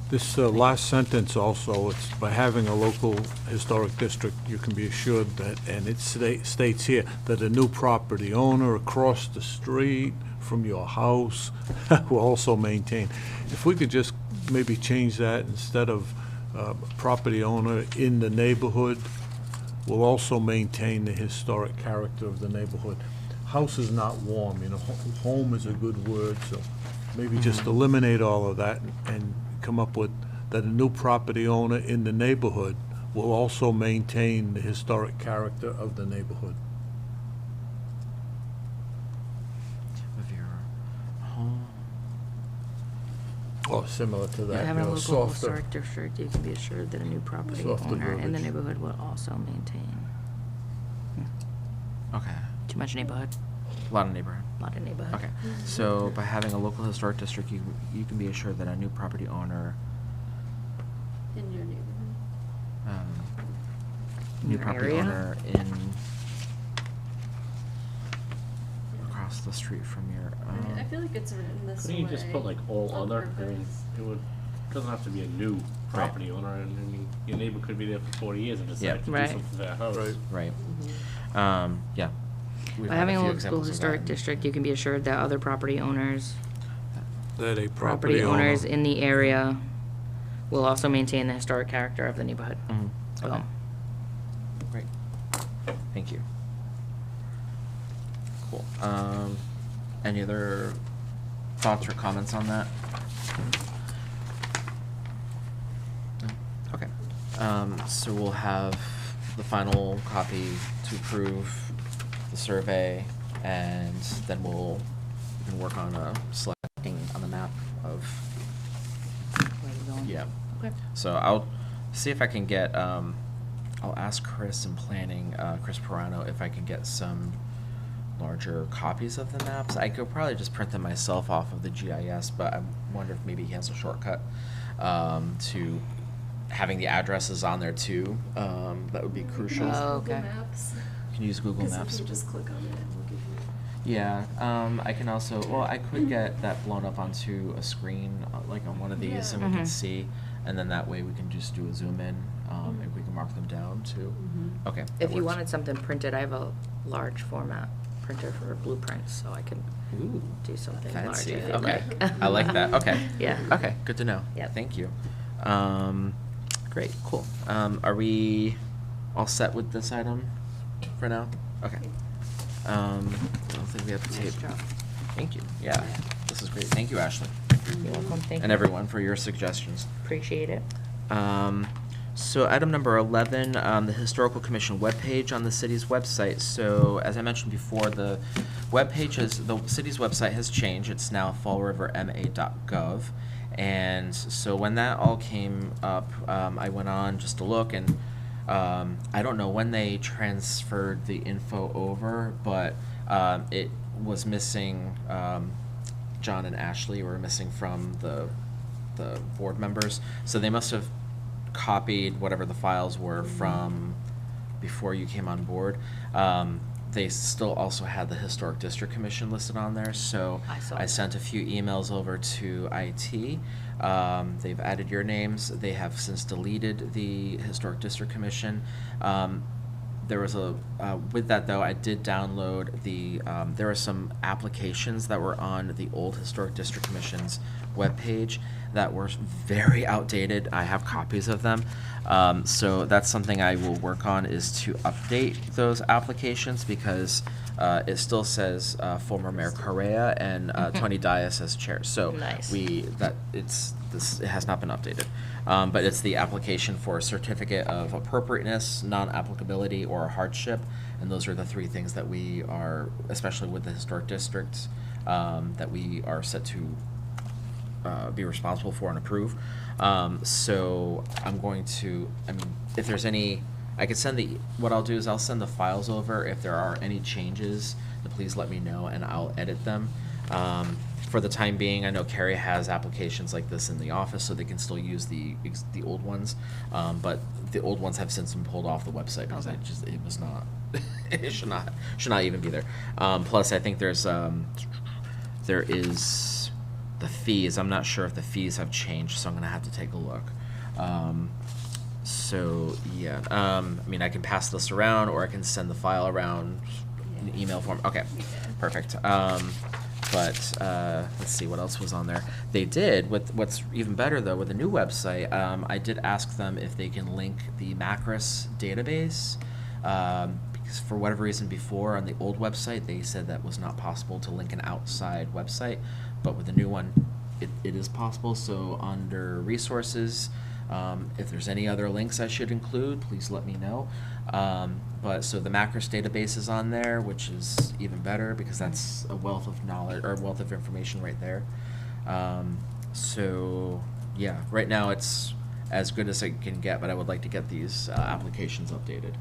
This last sentence also, it's by having a local historic district, you can be assured that, and it states here, that a new property owner across the street from your house will also maintain. If we could just maybe change that, instead of property owner in the neighborhood, will also maintain the historic character of the neighborhood. House is not warm, home is a good word, so maybe just eliminate all of that and come up with that a new property owner in the neighborhood will also maintain the historic character of the neighborhood. Of your home. Or similar to that, Having a local softer. historic district, you can be assured that a new property Softer owner in the verbiage. neighborhood will also maintain. Okay. Too much neighborhood, A lot of neighborhood. a lot of neighborhood. Okay. So by having a local historic district, you can be assured that a new property owner, In your neighborhood. In new your property area? owner across the street from your. I feel like it's written this way. Couldn't you just put like all on other? I mean, purpose. doesn't have to be a new property owner, and I mean, your neighbor could be there for 40 years and Yeah. decide to Right. do something to their house. Right. Right. Yeah. We've By had having a few local examples of historic that. district, you can be assured that other property owners, That a property owners in the area will also maintain the historic character of the neighborhood. Mhm. Okay. Boom. Great. Thank you. Cool. Any other thoughts or comments on that? No? Okay. So we'll have the final copy to approve the survey, and then we can work on selecting on the map of, Where are you going? yeah. Okay. So I'll see if I can get, I'll ask Chris in planning, Chris Pirano, if I can get some larger copies of the maps. I could probably just print them myself off of the GIS, but I wonder if maybe he has a shortcut to having the addresses on there too. That would be crucial. Oh, Google okay. Maps. You can use Google 'Cause Maps. if you just click on it, it will give you. Yeah, I can also, well, I could get that blown up onto a screen, like on one of these, Yeah. and we can Mhm. see, and then that way we can just do a zoom in, and we can mark them down too. Okay. that If you works. wanted something printed, I have a large format printer for blueprints, so I can Ooh, do something fancy. larger if you'd Okay, like. I like that. Okay. Yeah. Okay, good to know. Yep. Thank you. Great, cool. Are we all set with this item for now? Okay. I don't think we have to tape. Nice job. Thank you. Yeah, this is great. Thank you, Ashley. You're welcome, thank you. And everyone for your suggestions. Appreciate it. So item number 11, the Historical Commission webpage on the city's website. So as I mentioned before, the city's website has changed. It's now fallriverma.gov. And so when that all came up, I went on just to look, and I don't know when they transferred the info over, but it was missing. John and Ashley were missing from the board members, so they must have copied whatever the files were from before you came on board. They still also had the Historic District Commission listed on there, so I saw I that. sent a few emails over to IT. They've added your names. They have since deleted the Historic District Commission. There was with that though, I did download there were some applications that were on the old Historic District Commission's webpage that were very outdated. I have copies of them. So that's something I will work on, is to update those applications, because it still says former Mayor Correa and Tony Dias as chair. So Nice. it has not been updated. But it's the application for a certificate of appropriateness, non-applicability, or hardship. And those are the three things that we are, especially with the historic districts, that we are set to be responsible for and approve. So I'm going to, if there's any, I could send what I'll do is I'll send the files over. If there are any changes, then please let me know and I'll edit them. For the time being, I know Carrie has applications like this in the office, so they can still use the old ones. But the old ones have since been pulled off the website because it was not, it should not even be there. Plus, I think there is the fees. I'm not sure if the fees have changed, so I'm gonna have to take a look. So yeah, I can pass this around, or I can send the file around in email form. Okay, perfect. But let's see what else was on there. They did, with what's even better though, with the new website, I did ask them if they can link the Macris database, because for whatever reason before on the old website they said that was not possible to link an outside website, but with the new one it is possible. So under resources, if there's any other links I should include, please let me know. But so the Macris database is on there, which is even better because that's a wealth of knowledge or wealth of information right there. So yeah, right now it's as good as it can get, but I would like to get these applications updated.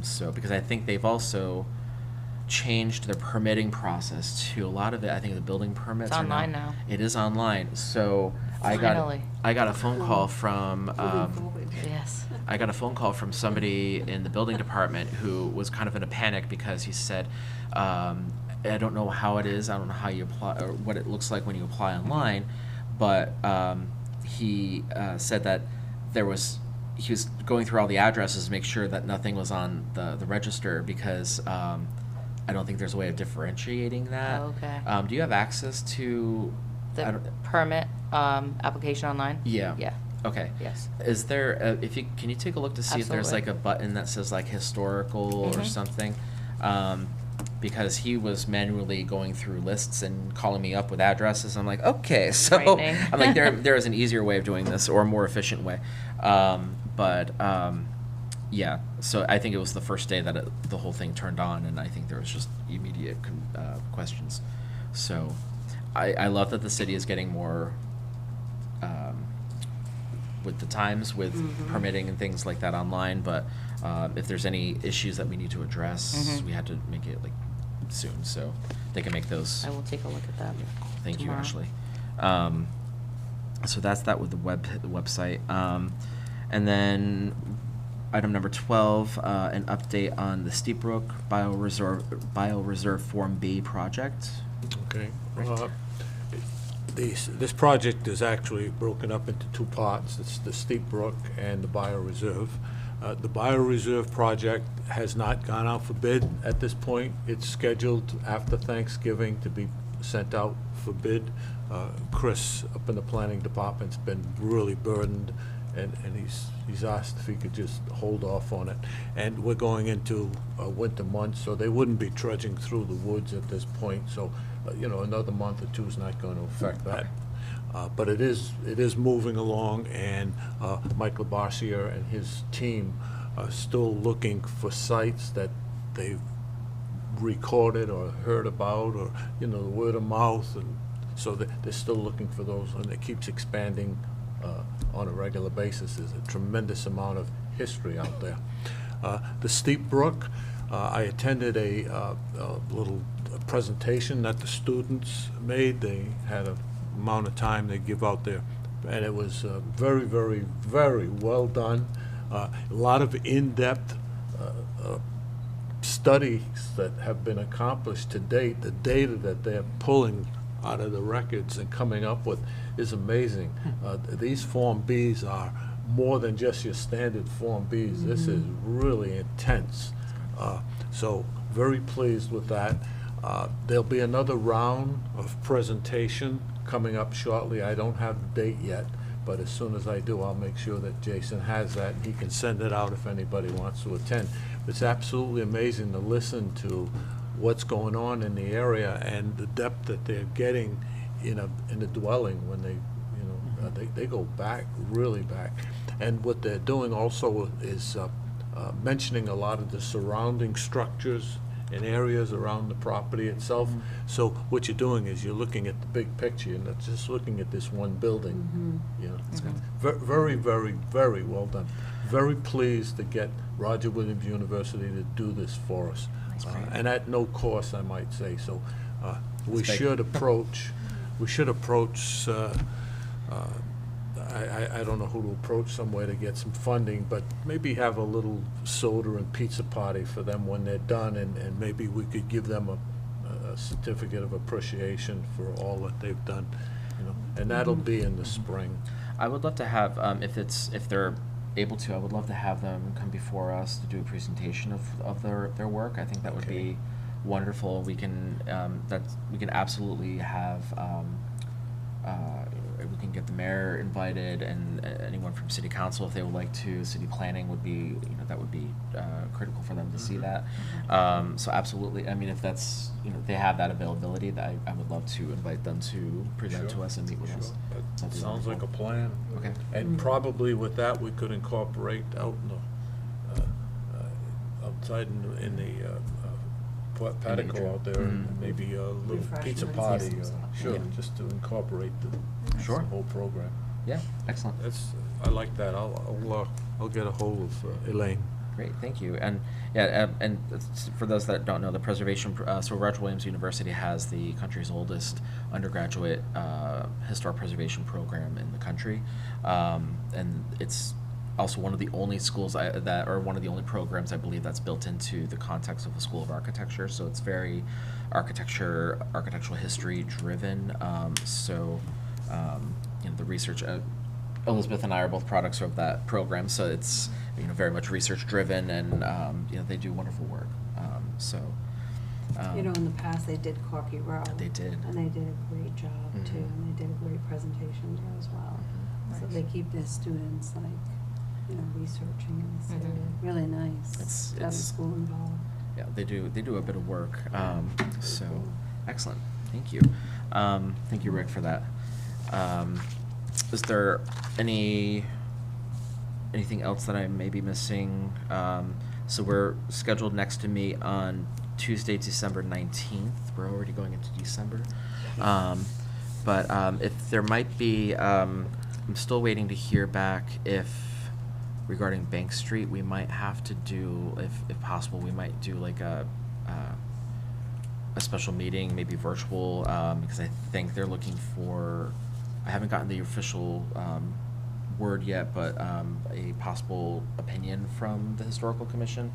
So because I think they've also changed their permitting process to a lot of it. I think the building permits It's are online now. It is online. So Finally. I got a phone call from Moving forward. Yes. I got a phone call from somebody in the building department who was kind of in a panic because he said, I don't know how it is, I don't know how you apply or what it looks like when you apply online, but he said that he was going through all the addresses to make sure that nothing was on the register because I don't think there's a way of differentiating that. Oh, okay. Do you have access to I The don't- permit application online? Yeah. Yeah. Okay. Yes. Is there, can you take a look to see if there's Absolutely. like a button that says like historical or Mhm. something? Because he was manually going through lists and calling me up with addresses. I'm like, okay, so Frightening. I'm like, there is an easier way of doing this or a more efficient way. Yeah, so I think it was the first day that the whole thing turned on, and I think there was just immediate questions. So I love that the city is getting more with the times with permitting and things like that online, but if there's any issues that we need to address, we had to make it like soon, so they can make those. I will take a look at that. Thank you, tomorrow. Ashley. So that's that with the website. And then item number 12, an update on the Steep Brook Bioreserve Form B project. Okay. Right. This project is actually broken up into two parts. It's the Steep Brook and the Bioreserve. The Bioreserve project has not gone out for bid at this point. It's scheduled after Thanksgiving to be sent out for bid. Chris up in the planning department's been really burdened, and he's asked if he could just hold off on it. And we're going into winter months, so they wouldn't be trudging through the woods at this point. So, another month or two is not going to affect that. But it is moving along, and Mike Labarciere and his team are still looking for sites that they've recorded or heard about, or the word of mouth and So they're still looking for those, and it keeps expanding on a regular basis. There's a tremendous amount of history out there. The Steep Brook, I attended a little presentation that the students made. They had an amount of time they give out there, and it was very, very, very well done. A lot of in-depth studies that have been accomplished to date. The data that they're pulling out of the records and coming up with is amazing. These Form Bs are more than just your standard Form Bs. This is really intense. So very pleased with that. There'll be another round of presentation coming up shortly. I don't have the date yet, but as soon as I do, I'll make sure that Jason has that. He can send it out if anybody wants to attend. It's absolutely amazing to listen to what's going on in the area and the depth that they're getting in a dwelling when they go back, really back. And what they're doing also is mentioning a lot of the surrounding structures and areas around the property itself. So what you're doing is you're looking at the big picture. You're not just looking at this one building. You know, very, very, very well done. Very pleased to get Roger Williams University to do this for us, and at no cost, I might say. So we should approach. I don't know who to approach somewhere to get some funding, but maybe have a little soda and pizza party for them when they're done, and maybe we could give them a certificate of appreciation for all that they've done, you know, and that'll be in the spring. I would love to have, if they're able to, I would love to have them come before us to do a presentation of their work. I think that would be wonderful. We can absolutely have. We can get the mayor invited, and anyone from city council if they would like to. City planning would be, that would be critical for them to see that. So absolutely, I mean, if that's, they have that availability, that I would love to invite them to present to us and meet with us. That sounds like a plan. Okay. And probably with that, we could incorporate out in the, outside in the patio out there, and maybe a little pizza Refreshments, party, yes, Yeah. just to incorporate the whole program. Yeah, excellent. I like that. I'll get a hold of Elaine. Great, thank you. And and for those that don't know, the preservation, so Roger Williams University has the country's oldest undergraduate historic preservation program in the country, and it's also one of the only schools one of the only programs I believe that's built into the context of the School of Architecture. So it's very architectural history driven. The research. Elizabeth and I are both products of that program, so it's very much research driven, and they do wonderful work. In the past, they did Corky Row. They did. And they did a great job, too, and they did a great presentation there as well. So they keep their students, researching in this area. Really nice. To have the school involved. Yeah, they do a bit of work. So excellent. Thank you. Thank you, Rick, for that. Is there anything else that I may be missing? So we're scheduled next to meet on Tuesday, December 19th. We're already going into December. But if there might be, I'm still waiting to hear back regarding Bank Street, we might have to do, if possible, we might do like a special meeting, maybe virtual, because I think they're looking for, I haven't gotten the official word yet, but a possible opinion from the Historical Commission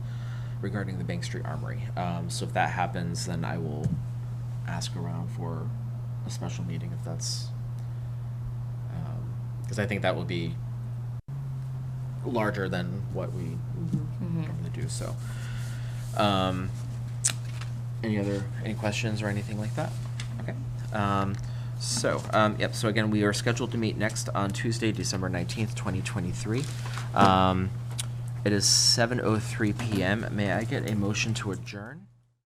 regarding the Bank Street Armory. So if that happens, then I will ask around for a special meeting if that's, because I think that will be larger than what we normally do. So, any questions or anything like that? Okay. So again, we are scheduled to meet next on Tuesday, December 19th, 2023. It is 7:03 p.m. May I get a motion to adjourn?